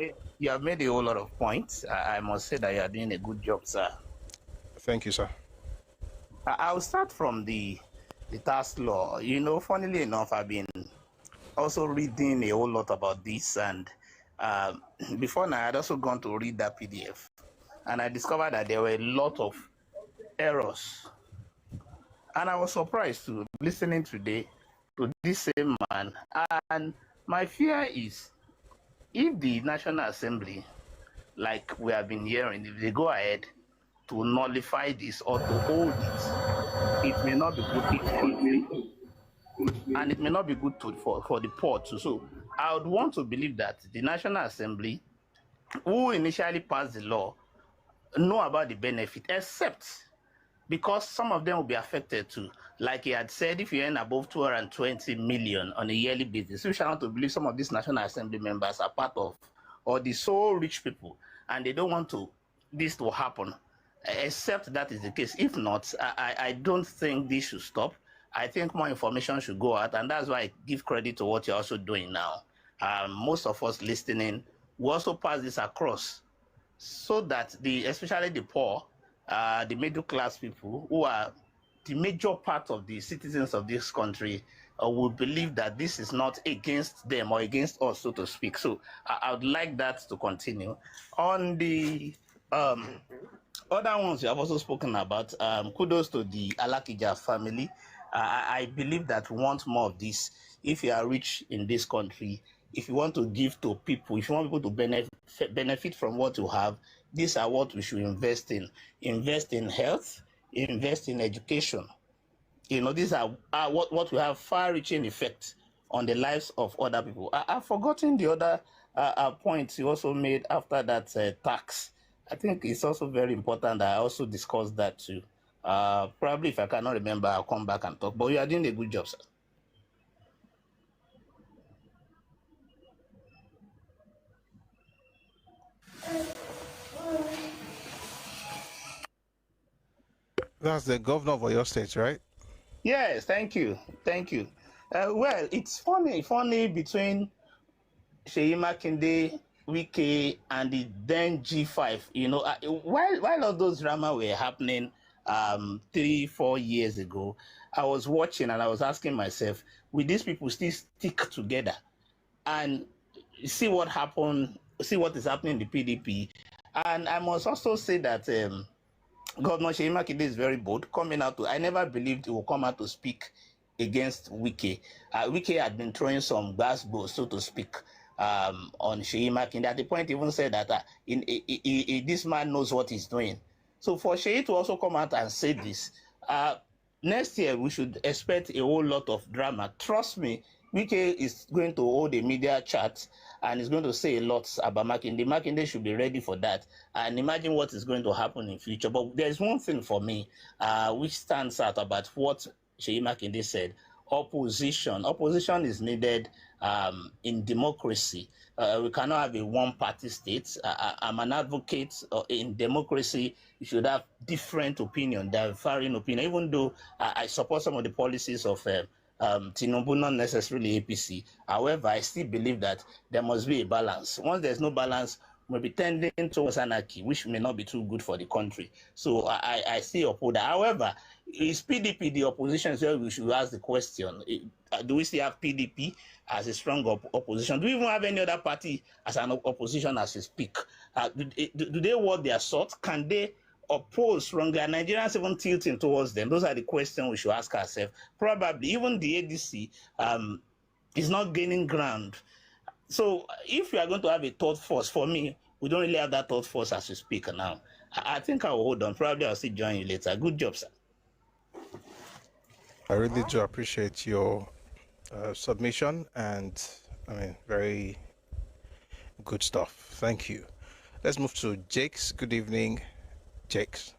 made a whole lot of points. I must say that you are doing a good job, sir. Thank you, sir. I'll start from the tax law. Funnily enough, I've been also reading a whole lot about this, and before now, I had also gone to read that PDF, and I discovered that there were a lot of errors. And I was surprised to listening today to this same man. And my fear is, if the National Assembly, like we have been hearing, if they go ahead to nullify this or to hold it, it may not be good, and it may not be good for the poor too. So I would want to believe that the National Assembly, who initially passed the law, know about the benefit, except because some of them will be affected too. Like he had said, if you earn above 220 million on a yearly basis, we shall not to believe some of these National Assembly members are part of, or the so rich people, and they don't want this to happen, except that is the case. If not, I don't think this should stop. I think more information should go out, and that's why I give credit to what you're also doing now. Most of us listening will also pass this across, so that especially the poor, the middle class people, who are the major part of the citizens of this country, will believe that this is not against them or against us, so to speak. So I would like that to continue. On the other ones you have also spoken about, kudos to the Alakija family. I believe that we want more of this. If you are rich in this country, if you want to give to people, if you want people to benefit from what you have, these are what we should invest in. Invest in health, invest in education. These are what will have far-reaching effect on the lives of other people. I've forgotten the other points you also made after that tax. I think it's also very important that I also discuss that too. Probably if I cannot remember, I'll come back and talk. But you are doing a good job, sir. That's the governor of your state, right? Yes, thank you. Thank you. Well, it's funny between Sheyi Makinde Wike and the then G5, you know, while all those drama were happening 3-4 years ago, I was watching and I was asking myself, will these people still stick together? And see what happened, see what is happening in the PDP. And I must also say that Governor Seyi Makinde is very bold, coming out to, I never believed he would come out to speak against Wike. Wike had been throwing some basketball, so to speak, on Seyi Makinde. At the point, he even said that this man knows what he's doing. So for Seyi to also come out and say this, next year we should expect a whole lot of drama. Trust me, Wike is going to hold a media chat and is going to say a lot about Makinde. Makinde should be ready for that and imagine what is going to happen in future. But there's one thing for me which stands out about what Seyi Makinde said. Opposition is needed in democracy. We cannot have a one-party state. I'm an advocate in democracy. You should have different opinion, differing opinion. Even though I support some of the policies of Tinubu, not necessarily APC. However, I still believe that there must be a balance. Once there's no balance, we'll be tending towards anarchy, which may not be too good for the country. So I still uphold that. However, is PDP the opposition? So we should ask the question, do we still have PDP as a strong opposition? Do we even have any other party as an opposition as we speak? Do they worth their salt? Can they oppose strongly? Are Nigerians even tilting towards them? Those are the questions we should ask ourselves. Probably even the ADC is not gaining ground. So if we are going to have a third force, for me, we don't really have that third force as we speak now. I think I will hold on. Probably I'll still join you later. Good job, sir. I really do appreciate your submission, and I mean, very good stuff. Thank you. Let's move to Jakes. Good evening, Jakes.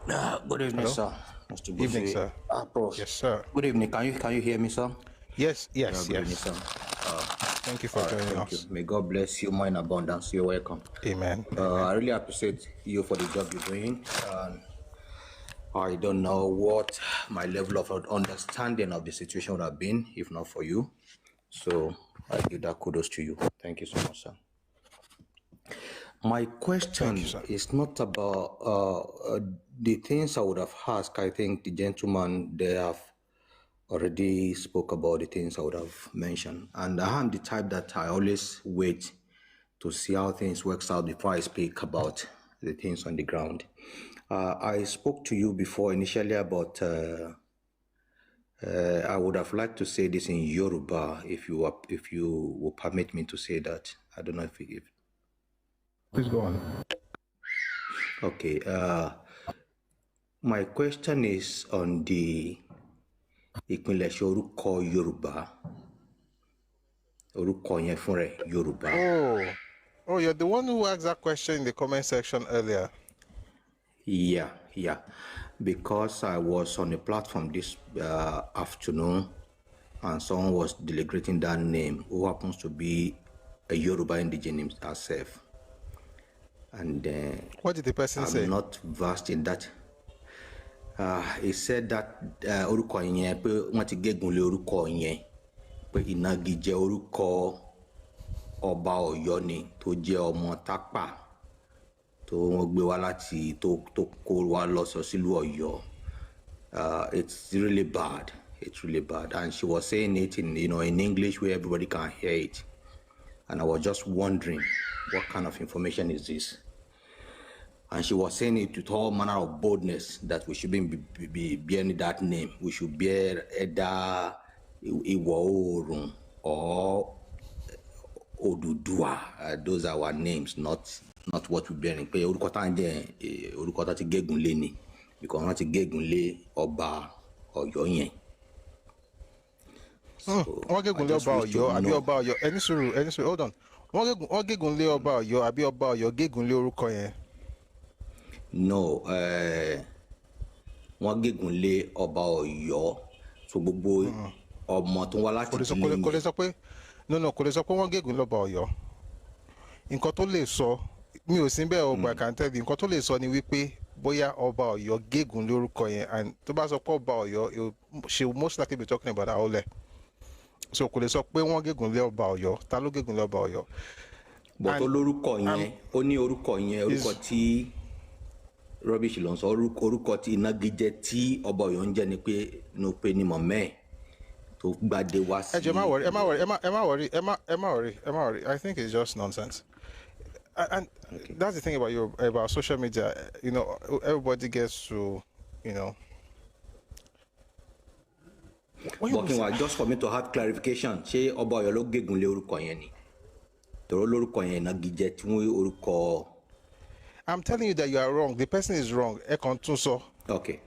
Good evening, Hello? sir. Mr. Evening, sir. Prof. Yes, sir. Good evening. Can you hear me, sir? Yes. Good evening, sir. Thank you for joining us. Thank you. May God bless you more in abundance. You're welcome. Amen. I really appreciate you for the job you're doing. I don't know what my level of understanding of the situation would have been if not for you. So I give that kudos to you. Thank you so much, sir. My question is not about the things I would have asked. I think the gentleman, they have already spoke about the things I would have mentioned. And I am the type that I always wait to see how things works out before I speak about the things on the ground. I spoke to you before initially about, I would have liked to say this in Yoruba if you will permit me to say that. I don't know if Please go on. Okay. My question is on the ìpilẹ̀ṣẹ̀ orúkọ Yorùbá. Orúkọ yẹn fún rẹ̀ Yorùbá. Oh, you're the one who asked that question in the comment section earlier. Yeah. Because I was on a platform this afternoon and someone was delegating that name who happens to be a Yoruba indigenous herself. And what did the person say? I'm not versed in that. He said that orúkọ yẹn pé wọ́n ti gégùn lé orúkọ yẹn pé ìnagijẹ orúkọ ọba Ọ̀yọ́ ni tó jẹ́ ọmọ Tápà tó wọ́n gbé wá láti tó kó wá lọ sọ sílùú Ọ̀yọ́. It's really bad. It's really bad. And she was saying it in English where everybody can hear it. And I was just wondering what kind of information is this? And she was saying it with all manner of boldness that we shouldn't be bearing that name. We should bear either Iwo Oòrùn or Odùduwà. Those are our names, not what we're bearing. Pé orúkọ tá ń jẹ́ orúkọ tá ti gégùn lé ni, because wọ́n ti gégùn lé ọba Ọ̀yọ́ yẹn. Wọ́n gégùn lé ọba Ọ̀yọ́ àbí ọba Ọ̀yọ́ ẹni sùúrù hold on. Wọ́n gégùn lé ọba Ọ̀yọ́ àbí ọba Ọ̀yọ́ gégùn lé orúkọ yẹn. No, wọ́n gégùn lé ọba Ọ̀yọ́, so gbogbo ọmọ tó wá láti ìdílé. Kò lè sọ pé wọ́n gégùn lé ọba Ọ̀yọ́. Nǹkan tó lè sọ, mi ò sí bẹ́ẹ̀ ọgbà kàńtẹ́ẹ̀dì, nǹkan tó lè sọ ni wípé bóyá ọba Ọ̀yọ́ gégùn lé orúkọ yẹn, and tó bá sọ pé ọba Ọ̀yọ́, she will most likely be talking about Aole. So kò lè sọ pé wọ́n gégùn lé ọba Ọ̀yọ́, ta ló gégùn lé ọba Ọ̀yọ́. But olórúkọ yẹn, ó ní orúkọ yẹn, orúkọ tí rubbish ló ń sọ, orúkọ tí ìnagijẹ tí ọba Ọ̀yọ́ ń jẹ́ ni pé no pe ni mọ̀mẹ́ tó gbàdé wá sí. Ẹ jọ̀ọ́ ẹ má worry. I think it's just nonsense. And that's the thing about social media. You know, everybody gets to, you know. Working well, just for me to have clarification, ṣé ọba Ọ̀yọ́ ló gégùn lé orúkọ yẹn ni? Tòró lórúkọ yẹn ìnagijẹ tí wọ́n orúkọ. I'm telling you that you are wrong. The person is wrong. Ẹ kàn tún sọ. Okay,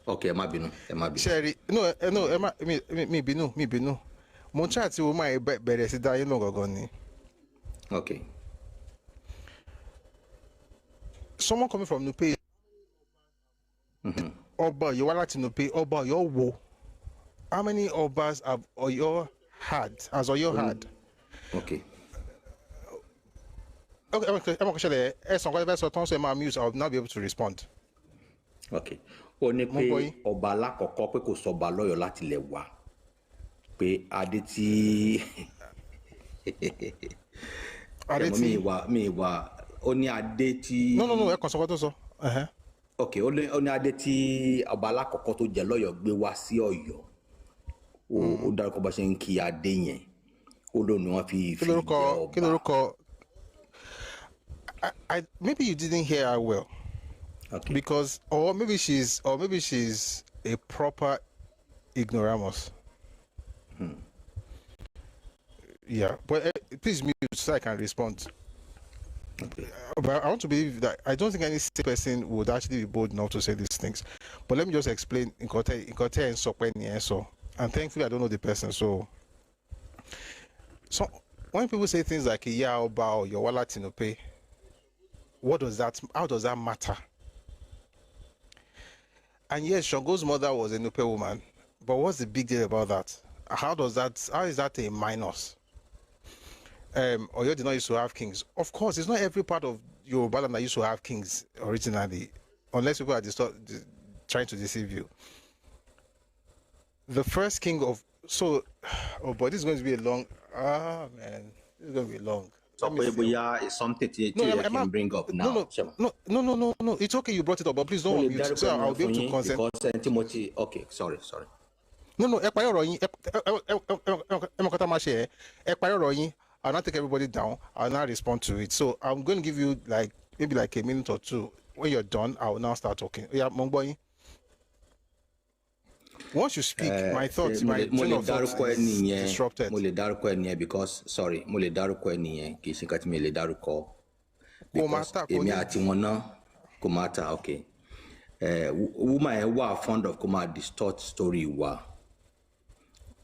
ẹ má bínú. Sherry, no, ẹ má mi bínú. Mo ń ṣáà tí wo máa bẹ̀rẹ̀ sí dá yín lọ gangan ni. Okay. Someone coming from Nupe. Ọba Ọ̀yọ́ wá láti Nupe. Ọba Ọ̀yọ́ wo? How many Obas have Ọ̀yọ́ had? Has Ọ̀yọ́ had? Okay. Okay, I'm going to share some questions. So I'm mute. I'll not be able to respond. Okay. Ó ní pé ọba alákọ̀ọ́kọ́ pé kò sọba lọ́yọ̀ láti lẹ̀ wá. Pé adé tí mi wà ó ní adé tí. No, ẹ kàn sọ kó tó sọ. Okay, ó ní adé tí ọba alákọ̀ọ́kọ́ tó jẹ lọ́yọ̀ gbé wá sí Ọ̀yọ́. Ó dárúkọ bá ṣe ń kí adé yẹn. Ó lóun ni wọ́n fi jẹ ọba. Kí lorúkọ? Maybe you didn't hear her well. Okay. Because or maybe she's a proper ignoramus. Yeah, but please mute so I can respond. Okay. But I want to believe that I don't think any sick person would actually be bold enough to say these things. But let me just explain in Kote and so. And thankfully I don't know the person. So when people say things like "Yeah, Oba" or "Your wallet no pay," what does that? How does that matter? And yes, Shango's mother was a Nupe woman, but what's the big deal about that? How is that a minus? Oyo did not used to have kings. Of course, it's not every part of Yoruba land that used to have kings originally, unless people are trying to deceive you. The first king of but this is going to be a long. Man, this is going to be long. So it's something I can bring up now. No. It's okay. You brought it up, but please don't mute. So I'll be able to consent. Because Timothy. Okay, sorry. No. I'll not take everybody down. I'll not respond to it. So I'm going to give you maybe a minute or two. When you're done, I will now start talking. Yeah, Mongboy. Once you speak, my thoughts, my train of thoughts is disrupted. Because sorry, mo le dárúkọ ẹnìyẹn kì í ṣe nǹkan tí mi lè dárúkọ. Because èmi àti wọn náà kò matter, okay. Woman yẹn wà fond of kó máa distort story wa.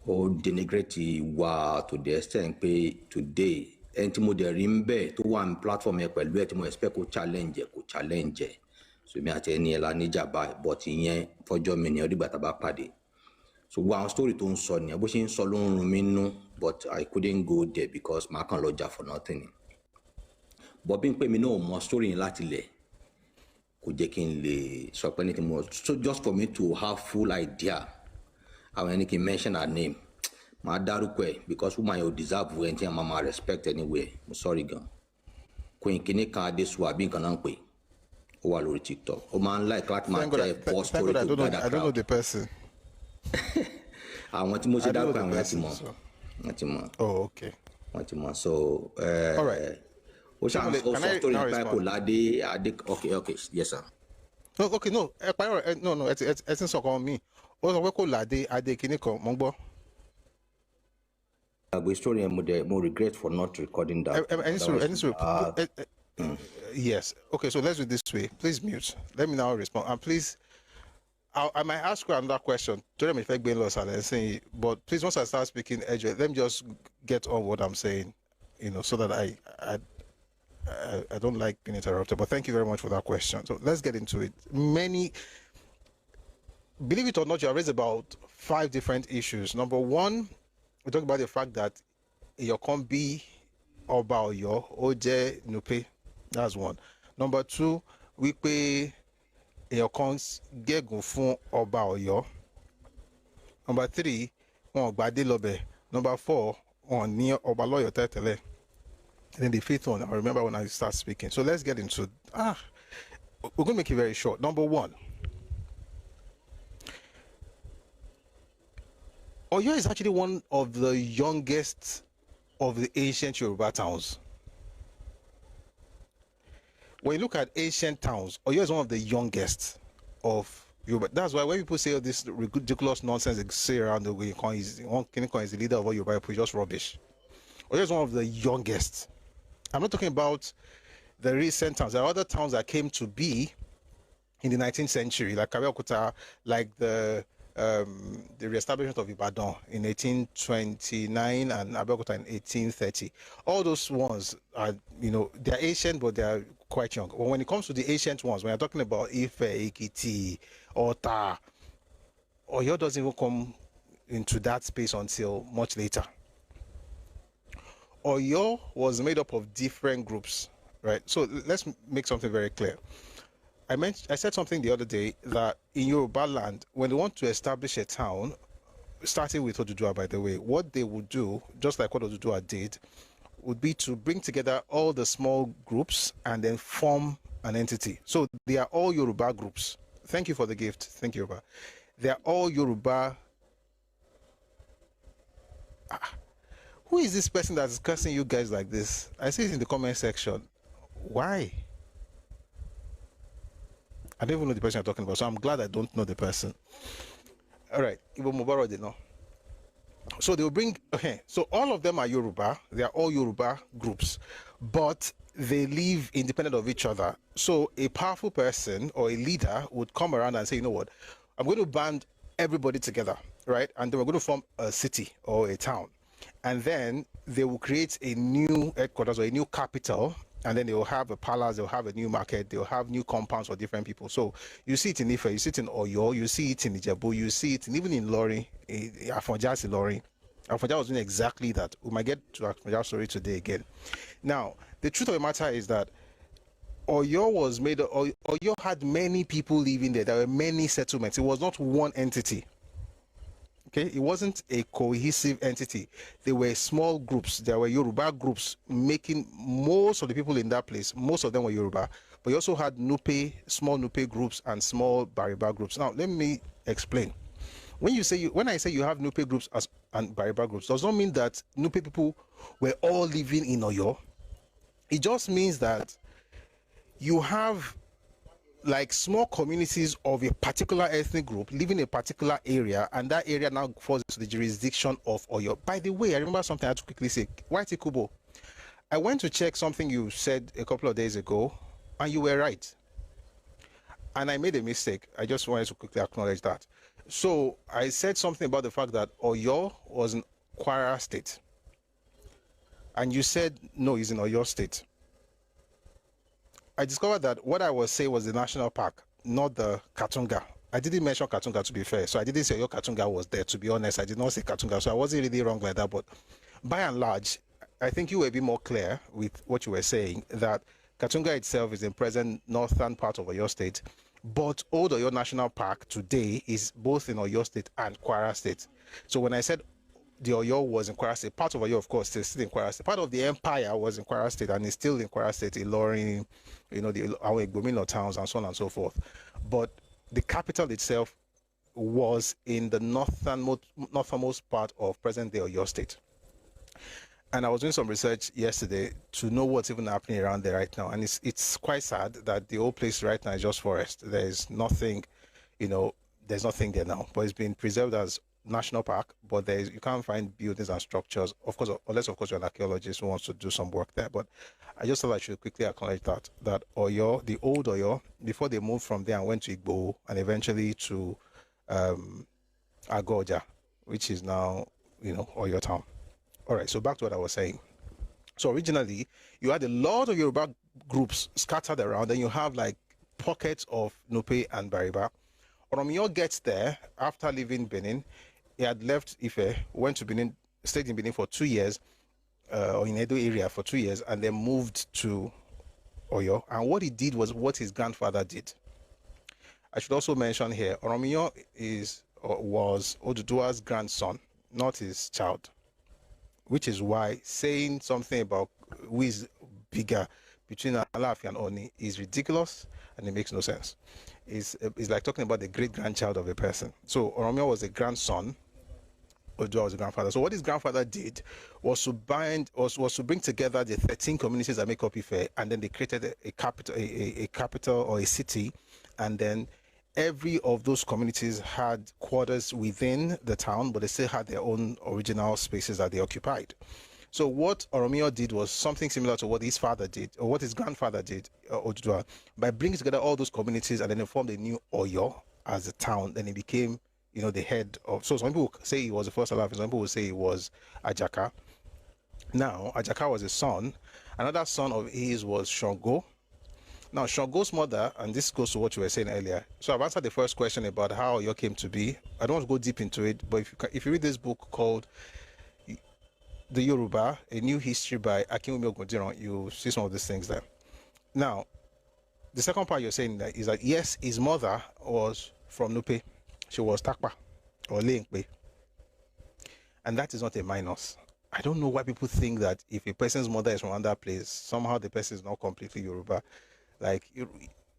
Or denigrate wa to the extent pé today ẹni tí mo dẹ̀ rí ń bẹ̀ tó wà ní platform yẹn pẹ̀lú ẹ̀ tí mo expect kó challenge. So mi àti ẹni ẹ̀ la níjà báyìí, but ìyẹn fọjọ́ mi ni ọdígbà tá a bá pàdé. So one story tó ń sọ nìyẹn bó ṣe ń sọ ló ń rún mi nú, but I couldn't go there because màá kàn lọ jà for nothing. But bí n pé mi náà mọ story yẹn láti lẹ̀ kò jẹ́ kí n lè sọ pé anything more. So just for me to have full idea àwọn ẹni kì í mention her name màá dárúkọ ẹ̀ because woman yóò deserve ẹni tí a máa respect anywhere. Mo sorry gan. Queen kìíní kan Adéṣù àbí nǹkan náà ń pè ó wà lórí TikTok. Ó máa ń like láti máa tẹ post story to gather crowd. I don't know the person. Àwọn tí mo ṣe dárúkọ àwọn yẹn ti mọ̀. Oh, okay. Wọ́n ti mọ̀. So all right. Ó ṣáà ó sọ story nípa kò ládé adé. Okay, yes sir. Okay, no. No. Ẹ ti ń sọ̀kan mi. Ó sọ pé kò ládé adé kìíní kan mọ́ gbọ́. Agbo story yẹn mo regret for not recording that. Yes. Okay, so let's do this way. Please mute. Let me now respond. And please, I might ask you another question. But please, once I start speaking, let me just get on what I'm saying, so that I don't like being interrupted. But thank you very much for that question. So let's get into it. Believe it or not, you have raised about 5 different issues. Number 1, we talk about the fact that your combi Oba Oyo Oje Nupe. That's 1. Number 2, we pay your cons gegun fun Oba Oyo. Number 3, won gba de lobe Number 4, on near Obaloyo Tetele. And then the 5th one, I remember when I start speaking. So let's get into, we're going to make it very short. Number 1, Oyo is actually one of the youngest of the ancient Yoruba towns. When you look at ancient towns, Oyo is one of the youngest of Yoruba. That's why when people say all this ridiculous nonsense they say around the way, is the leader of all Yoruba people, just rubbish. Oyo is one of the youngest. I'm not talking about the recent towns. There are other towns that came to be in the 19th century, like Abeokuta, like the reestablishment of Ibadan in 1829 and Abeokuta in 1830. All those ones are, they're ancient, but they're quite young. But when it comes to the ancient ones, when you're talking about Ife, Ekiti, Ota, Oyo doesn't even come into that space until much later. Oyo was made up of different groups, right? So let's make something very clear. I said something the other day that in Yoruba land, when they want to establish a town, starting with Odudua, by the way, what they would do, just like what Odudua did, would be to bring together all the small groups and then form an entity. So they are all Yoruba groups. Thank you for the gift. Thank you, Yoruba. They are all Yoruba. Who is this person that's cursing you guys like this? I see it in the comment section. Why? I don't even know the person I'm talking about, so I'm glad I don't know the person. All right, Ibo Mubaro, they know. So they'll bring, okay, so all of them are Yoruba. They are all Yoruba groups, but they live independent of each other. So a powerful person or a leader would come around and say, you know what, I'm going to band everybody together, right? And then we're going to form a city or a town. And then they will create a new headquarters or a new capital. And then they will have a palace, they'll have a new market, they'll have new compounds for different people. So you see it in Ife, you see it in Oyo, you see it in Ijebu, you see it even in Lori, Afonja's Lori. Afonja was doing exactly that. We might get to Afonja's story today again. Now, the truth of the matter is that Oyo had many people living there. There were many settlements. It was not one entity. Okay, it wasn't a cohesive entity. There were small groups. There were Yoruba groups making most of the people in that place. Most of them were Yoruba, but you also had Nupe, small Nupe groups and small Bariba groups. Now, let me explain. When I say you have Nupe groups and Bariba groups, does not mean that Nupe people were all living in Oyo. It just means that you have like small communities of a particular ethnic group living in a particular area, and that area now falls into the jurisdiction of Oyo. By the way, I remember something I had to quickly say. Whitey Kubo, I went to check something you said a couple of days ago, and you were right. And I made a mistake. I just wanted to quickly acknowledge that. So I said something about the fact that Oyo was in Kwara State. And you said, no, it's in Oyo State. I discovered that what I was saying was the national park, not the Katunga. I didn't mention Katunga, to be fair. So I didn't say Oyo Katunga was there, to be honest. I did not say Katunga. So I wasn't really wrong like that. But by and large, I think you were a bit more clear with what you were saying, that Katunga itself is in present northern part of Oyo State. But Old Oyo National Park today is both in Oyo State and Kwara State. So when I said the Oyo was in Kwara State, part of Oyo, of course, is still in Kwara State. Part of the empire was in Kwara State and is still in Kwara State, Ilorin, our Igbomino towns and so on and so forth. But the capital itself was in the northernmost part of present-day Oyo State. And I was doing some research yesterday to know what's even happening around there right now. And it's quite sad that the whole place right now is just forest. There's nothing, there's nothing there now. But it's been preserved as national park, but you can't find buildings and structures, of course, unless of course you're an archaeologist who wants to do some work there. But I just thought I should quickly acknowledge that Oyo, the old Oyo, before they moved from there and went to Igbo and eventually to Agoja, which is now Oyo town. All right, so back to what I was saying. So originally you had a lot of Yoruba groups scattered around, and you have like pockets of Nupe and Bariba. Oromiyo gets there after leaving Benin. He had left Ife, went to Benin, stayed in Benin for 2 years, or in Edo area for 2 years, and then moved to Oyo. And what he did was what his grandfather did. I should also mention here, Oromiyo was Oduduwa's grandson, not his child. which is why saying something about who is bigger between Alaafin and Oni is ridiculous and it makes no sense. It's like talking about the great-grandchild of a person. So Oromia was a grandson, Oduduwa was a grandfather. So what his grandfather did was to bring together the 13 communities that make up Ife, and then they created a capital or a city, and then every of those communities had quarters within the town, but they still had their own original spaces that they occupied. So what Oromia did was something similar to what his father did, or what his grandfather did, Oduduwa, by bringing together all those communities, and then they formed a new Oyo as a town. Then it became, the head of. So some people say he was the first Alaafin, some people will say he was Ajaka. Now, Ajaka was a son. Another son of his was Shango. Now, Shango's mother, and this goes to what you were saying earlier. So I've answered the first question about how Oyo came to be. I don't want to go deep into it, but if you read this book called The Yoruba, A New History by Akinwumi Ogundiran, you see some of these things there. Now, the second part you're saying that is that, yes, his mother was from Nupe. She was Takpa or Lenkpe. And that is not a minus. I don't know why people think that if a person's mother is from another place, somehow the person is not completely Yoruba. Like,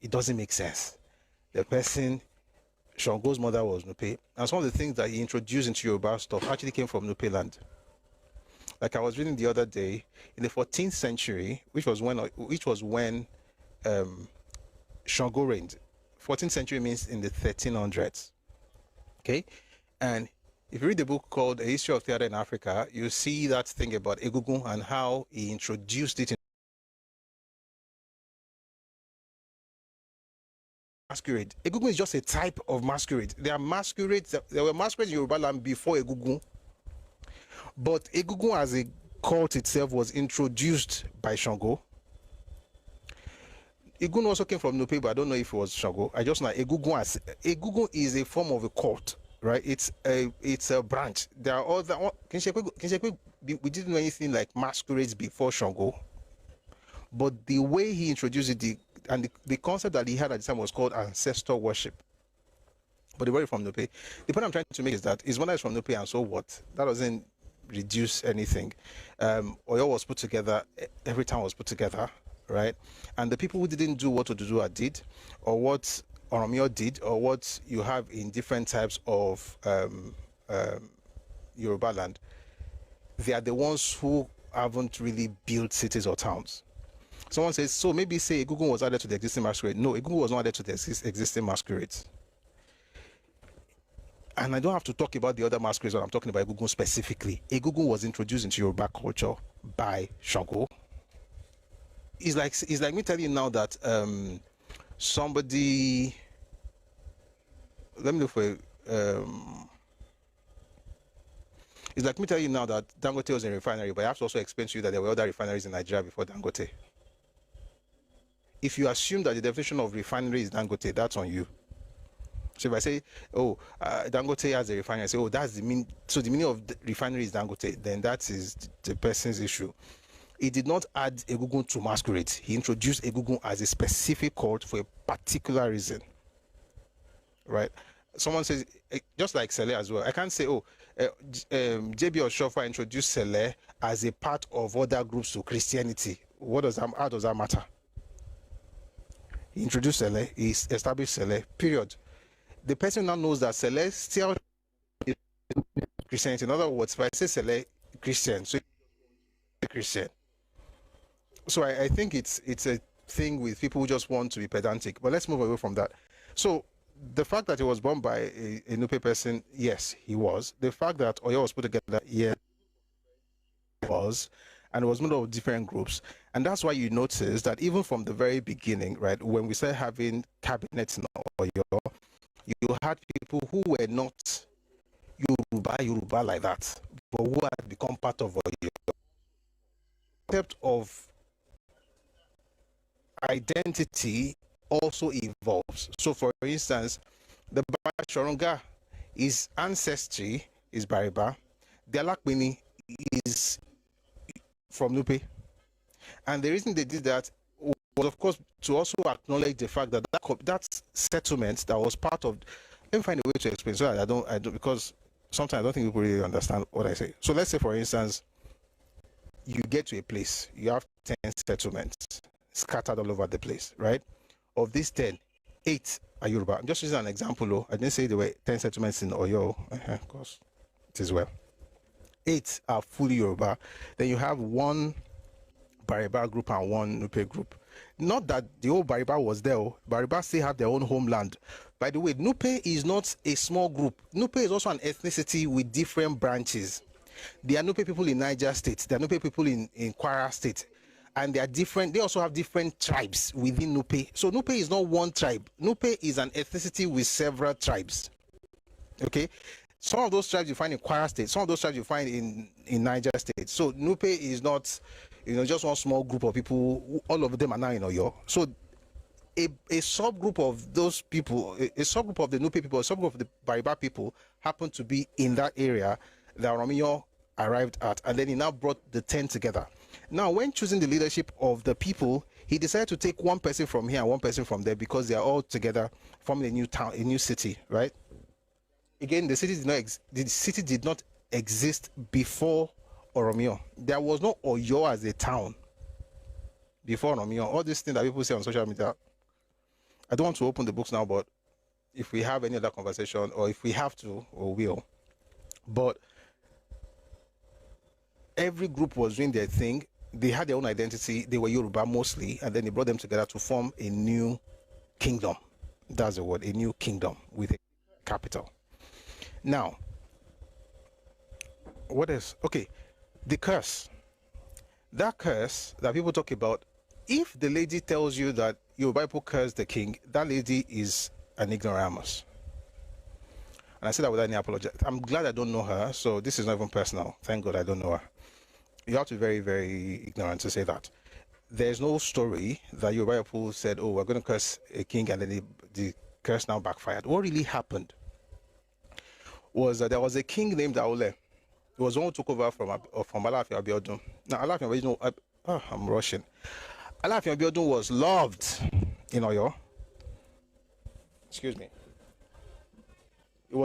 it doesn't make sense. The person, Shango's mother was Nupe. And some of the things that he introduced into Yoruba stuff actually came from Nupe land. Like I was reading the other day, in the 14th century, which was when Shango reigned. 14th century means in the 1300s. Okay, and if you read the book called A History of Theatre in Africa, you see that thing about Egungun and how he introduced it in masquerade. Egungun is just a type of masquerade. There are masquerades. There were masquerades in Yoruba land before Egungun, but Egungun as a cult itself was introduced by Shango. Egungun also came from Nupe, but I don't know if it was Shango. I just know Egungun is a form of a cult, right? It's a branch. There are other. We didn't know anything like masquerades before Shango, but the way he introduced it, the concept that he had at the time was called ancestor worship. But they were from Nupe. The point I'm trying to make is that his mother is from Nupe, and so what? That doesn't reduce anything. Oyo was put together. Every town was put together. Right, and the people who didn't do what Oduduwa did, or what Oromia did, or what you have in different types of Yoruba land, they are the ones who haven't really built cities or towns. Someone says, so maybe say Egungun was added to the existing masquerade. No, Egungun was not added to the existing masquerades. And I don't have to talk about the other masquerades when I'm talking about Egungun specifically. Egungun was introduced into Yoruba culture by Shango. It's like me telling you now that somebody. Let me look for. It's like me telling you now that Dangote was in a refinery, but I have to also explain to you that there were other refineries in Nigeria before Dangote. If you assume that the definition of refinery is Dangote, that's on you. So if I say, Dangote has a refinery, I say, that's the mean. So the meaning of the refinery is Dangote, then that is the person's issue. He did not add Egungun to masquerade. He introduced Egungun as a specific cult for a particular reason. Right? Someone says, just like Sele as well. I can't say, JB Oshofa introduced Sele as a part of other groups to Christianity. How does that matter? He introduced Sele, he established Sele, period. The person now knows that Sele still is Christianity. In other words, if I say Sele Christian, so Christian. So I think it's a thing with people who just want to be pedantic. But let's move away from that. So the fact that he was born by a Nupe person, yes, he was. The fact that Oyo was put together, yes, it was. And it was made of different groups. And that's why you notice that even from the very beginning, right, when we started having cabinets in Oyo, you had people who were not Yoruba like that, but who had become part of Oyo. The concept of identity also evolves. So, for instance, the Bashorunga, his ancestry is Bariba. The Alakbini is from Nupe. And the reason they did that was, of course, to also acknowledge the fact that that settlement that was part of. Let me find a way to explain so that I don't because sometimes I don't think people really understand what I say. So let's say, for instance, you get to a place, you have 10 settlements scattered all over the place, right? Of these 10, 8 are Yoruba. I'm just using an example, though. I didn't say there were 10 settlements in Oyo, of course, it is well. 8 are fully Yoruba. Then you have one Bariba group and one Nupe group. Not that the old Bariba was there. Bariba still have their own homeland. By the way, Nupe is not a small group. Nupe is also an ethnicity with different branches. There are Nupe people in Niger State. There are Nupe people in Kwara State. And they are different. They also have different tribes within Nupe. So Nupe is not one tribe. Nupe is an ethnicity with several tribes. Okay? Some of those tribes you find in Kwara State. Some of those tribes you find in Niger State. So Nupe is not, just one small group of people. All of them are now in Oyo. So a subgroup of those people, a subgroup of the Nupe people, a subgroup of the Bariba people happen to be in that area that Oromiyo arrived at, and then he now brought the 10 together. Now, when choosing the leadership of the people, he decided to take one person from here and one person from there because they are all together forming a new town, a new city, right? Again, the city did not exist before Oromiyo. There was no Oyo as a town before Oromiyo. All these things that people say on social media, I don't want to open the books now, but if we have any other conversation, or if we have to, or will, but every group was doing their thing. They had their own identity. They were Yoruba mostly, and then they brought them together to form a new kingdom. That's the word, a new kingdom with a capital. Now, what else? Okay, the curse. That curse that people talk about, if the lady tells you that Yoruba people curse the king, that lady is an ignoramus. And I say that without any apology. I'm glad I don't know her, so this is not even personal. Thank God I don't know her. You have to be very, very ignorant to say that. There's no story that Yoruba people said, oh, we're going to curse a king, and then the curse now backfired. What really happened was that there was a king named Aole. He was the one who took over from Alaafin Abiodun. Now, Alaafin Abiodun, I'm rushing. Alaafin Abiodun was loved in Oyo. Excuse me. It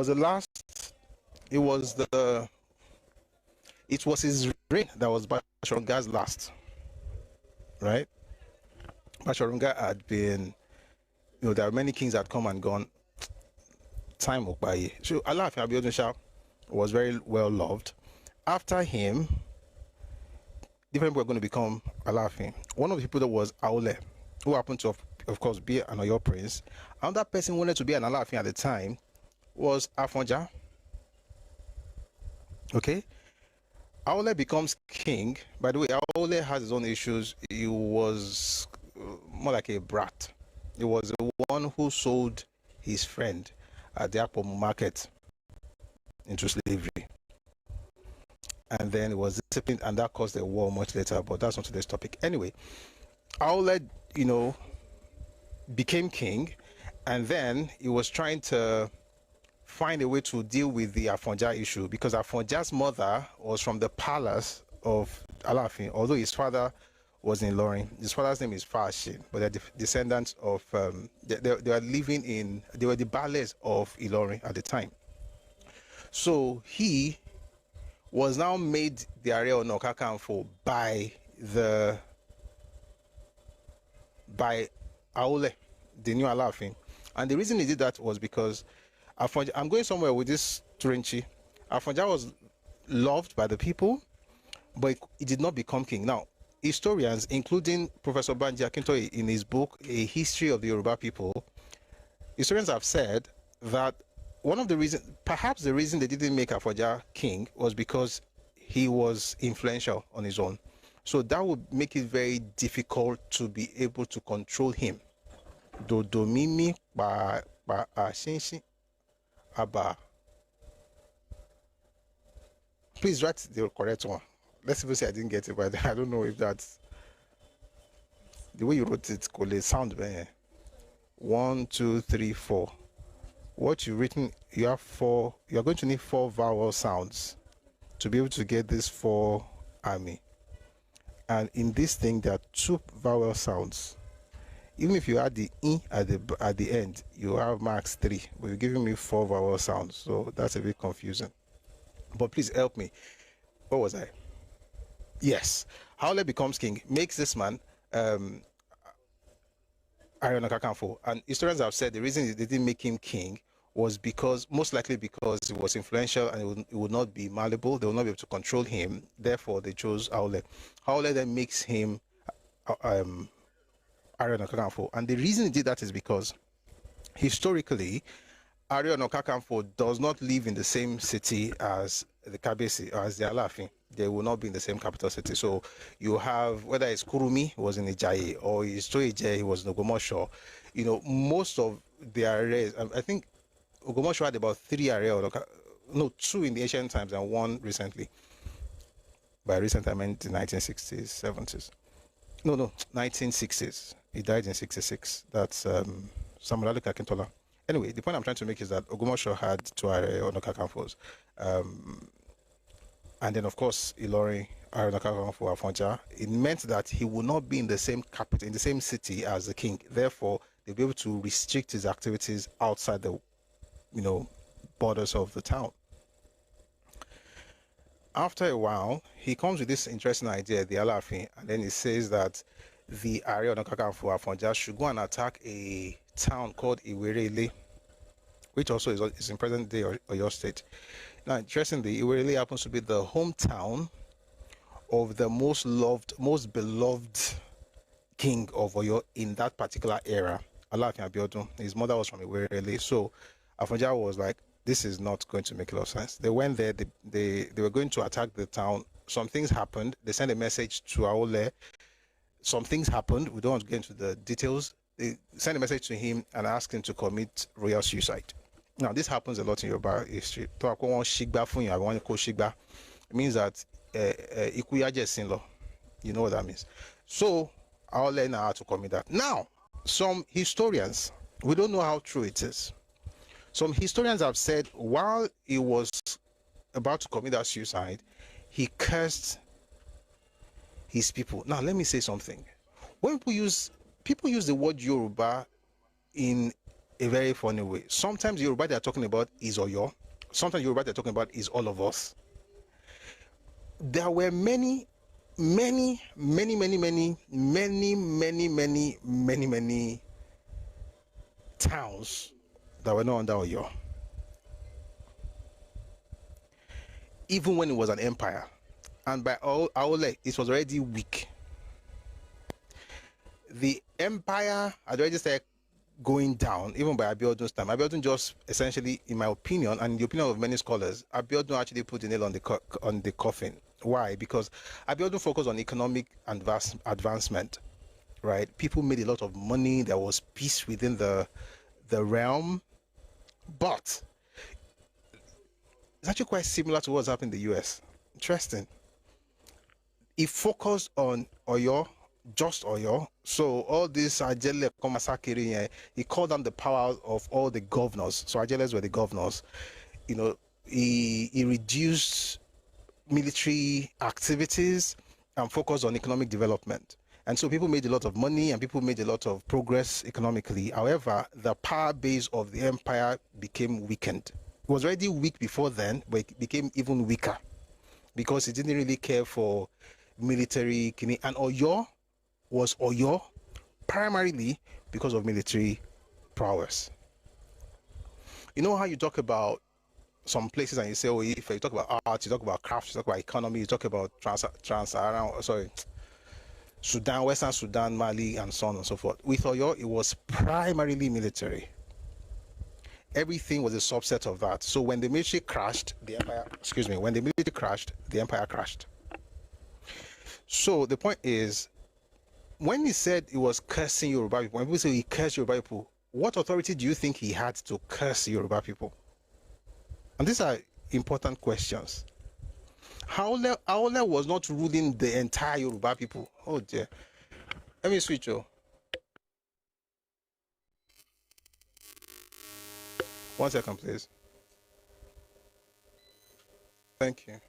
was his reign that was Bashorunga's last, right? Bashorunga had been, there are many kings that had come and gone. Time went by. So Alaafin Abiodun was very well loved. After him, different people were going to become Alaafin. One of the people that was Aole, who happened to, of course, be an Oyo prince. Another person who wanted to be an Alaafin at the time was Afonja. Okay? Aole becomes king. By the way, Aole has his own issues. He was more like a brat. He was the one who sold his friend at the Akpomu market into slavery. And then it was disciplined, and that caused a war much later, but that's not today's topic. Anyway, Aole, became king, and then he was trying to find a way to deal with the Afonja issue, because Afonja's mother was from the palace of Alaafin, although his father was in Ilorin. His father's name is Fashin, but they're descendants of, they were living in, they were the Bales of Ilorin at the time. So he was now made the Are Ona Kakanfo by Aole, the new Alaafin. And the reason he did that was because Afonja, I'm going somewhere with this Turinchi. Afonja was loved by the people, but he did not become king. Now, historians, including Professor Banji Akintoye in his book, A History of the Yoruba People, historians have said that one of the reasons, perhaps the reason they didn't make Afonja king was because he was influential on his own. So that would make it very difficult to be able to control him. Dodomimi ba ashinshi aba. Please write the correct one. Let's even say I didn't get it, but I don't know if that's the way you wrote it. Could it sound better? 1, 2, 3, 4. What you've written, you have 4. You're going to need 4 vowel sounds to be able to get this 4 army. And in this thing, there are 2 vowel sounds. Even if you add the E at the end, you have max 3. But you're giving me 4 vowel sounds, so that's a bit confusing. But please help me. What was I? Yes. Haole becomes king, makes this man Ààrẹ Ọ̀nà Kakanfò. And historians have said the reason they didn't make him king was most likely because he was influential and it would not be malleable. They would not be able to control him. Therefore, they chose Haole. Haole then makes him Ààrẹ Ọ̀nà Kakanfò. And the reason he did that is because historically, Ààrẹ Ọ̀nà Kakanfò does not live in the same city as the Kabiyesi, as the Aláàfin. They will not be in the same capital city. So you have, whether it's Kurumi, who was in Ijaye, or it's Toyeje, who was in Ogomosho, most of the areas, I think Ogomosho had about 3 areas, 2 in the ancient times and 1 recently. By recent, I meant the 1960s, 70s. No, 1960s. He died in 66. That's Samuel Akintola. Anyway, the point I'm trying to make is that Ogomosho had 2 Ọ̀nà Kakanfos. And then, of course, Ìlọrin, Ààrẹ Ọ̀nà Kakanfò Àfọ̀njá. It meant that he would not be in the same capital, in the same city as the king. Therefore, they'll be able to restrict his activities outside the, borders of the town. After a while, he comes with this interesting idea, the Aláàfin, and then he says that the Ààrẹ Ọ̀nà Kakanfò Àfọ̀njá should go and attack a town called Ìwéré-Ilé, which also is in present-day Oyo State. Now, interestingly, Ìwéré-Ilé happens to be the hometown of the most beloved king of Oyo in that particular era, Aláàfin Abiodun. His mother was from Ìwéré-Ilé, so Àfọ̀njá was like, this is not going to make a lot of sense. They went there, they were going to attack the town. Some things happened. They sent a message to Haole. Some things happened. We don't want to get into the details. They sent a message to him and asked him to commit royal suicide. Now, this happens a lot in Yoruba history. It means that you know what that means. So I'll learn how to commit that. Now, some historians, we don't know how true it is. Some historians have said while he was about to commit that suicide, he cursed his people. Now, let me say something. When people use the word Yoruba in a very funny way. Sometimes Yoruba they're talking about is Oyo. Sometimes Yoruba they're talking about is all of us. There were many towns that were not under Oyo. Even when it was an empire. And by Haole, it was already weak. The empire had already started going down, even by Abiodun's time. Abiodun just essentially, in my opinion, and the opinion of many scholars, Abiodun actually put the nail on the coffin. Why? Because Abiodun focused on economic advancement, right? People made a lot of money. There was peace within the realm. But it's actually quite similar to what's happening in the US. Interesting. He focused on Oyo, just Oyo. So all this Ajele Komasakiri, he called down the power of all the governors. So Ajeles were the governors. He reduced military activities and focused on economic development. And so people made a lot of money and people made a lot of progress economically. However, the power base of the empire became weakened. It was already weak before then, but it became even weaker because it didn't really care for military. And Oyo was Oyo primarily because of military prowess. You know how you talk about some places and you say, oh, if you talk about art, you talk about craft, you talk about economy, you talk about Sudan, Western Sudan, Mali, and so on and so forth. With Oyo, it was primarily military. Everything was a subset of that. So when the military crashed, the empire crashed. So the point is, when he said he was cursing Yoruba people, when people say he cursed Yoruba people, what authority do you think he had to curse Yoruba people? And these are important questions. Haole was not ruling the entire Yoruba people. Oh dear. Let me switch. One second, please. Thank you.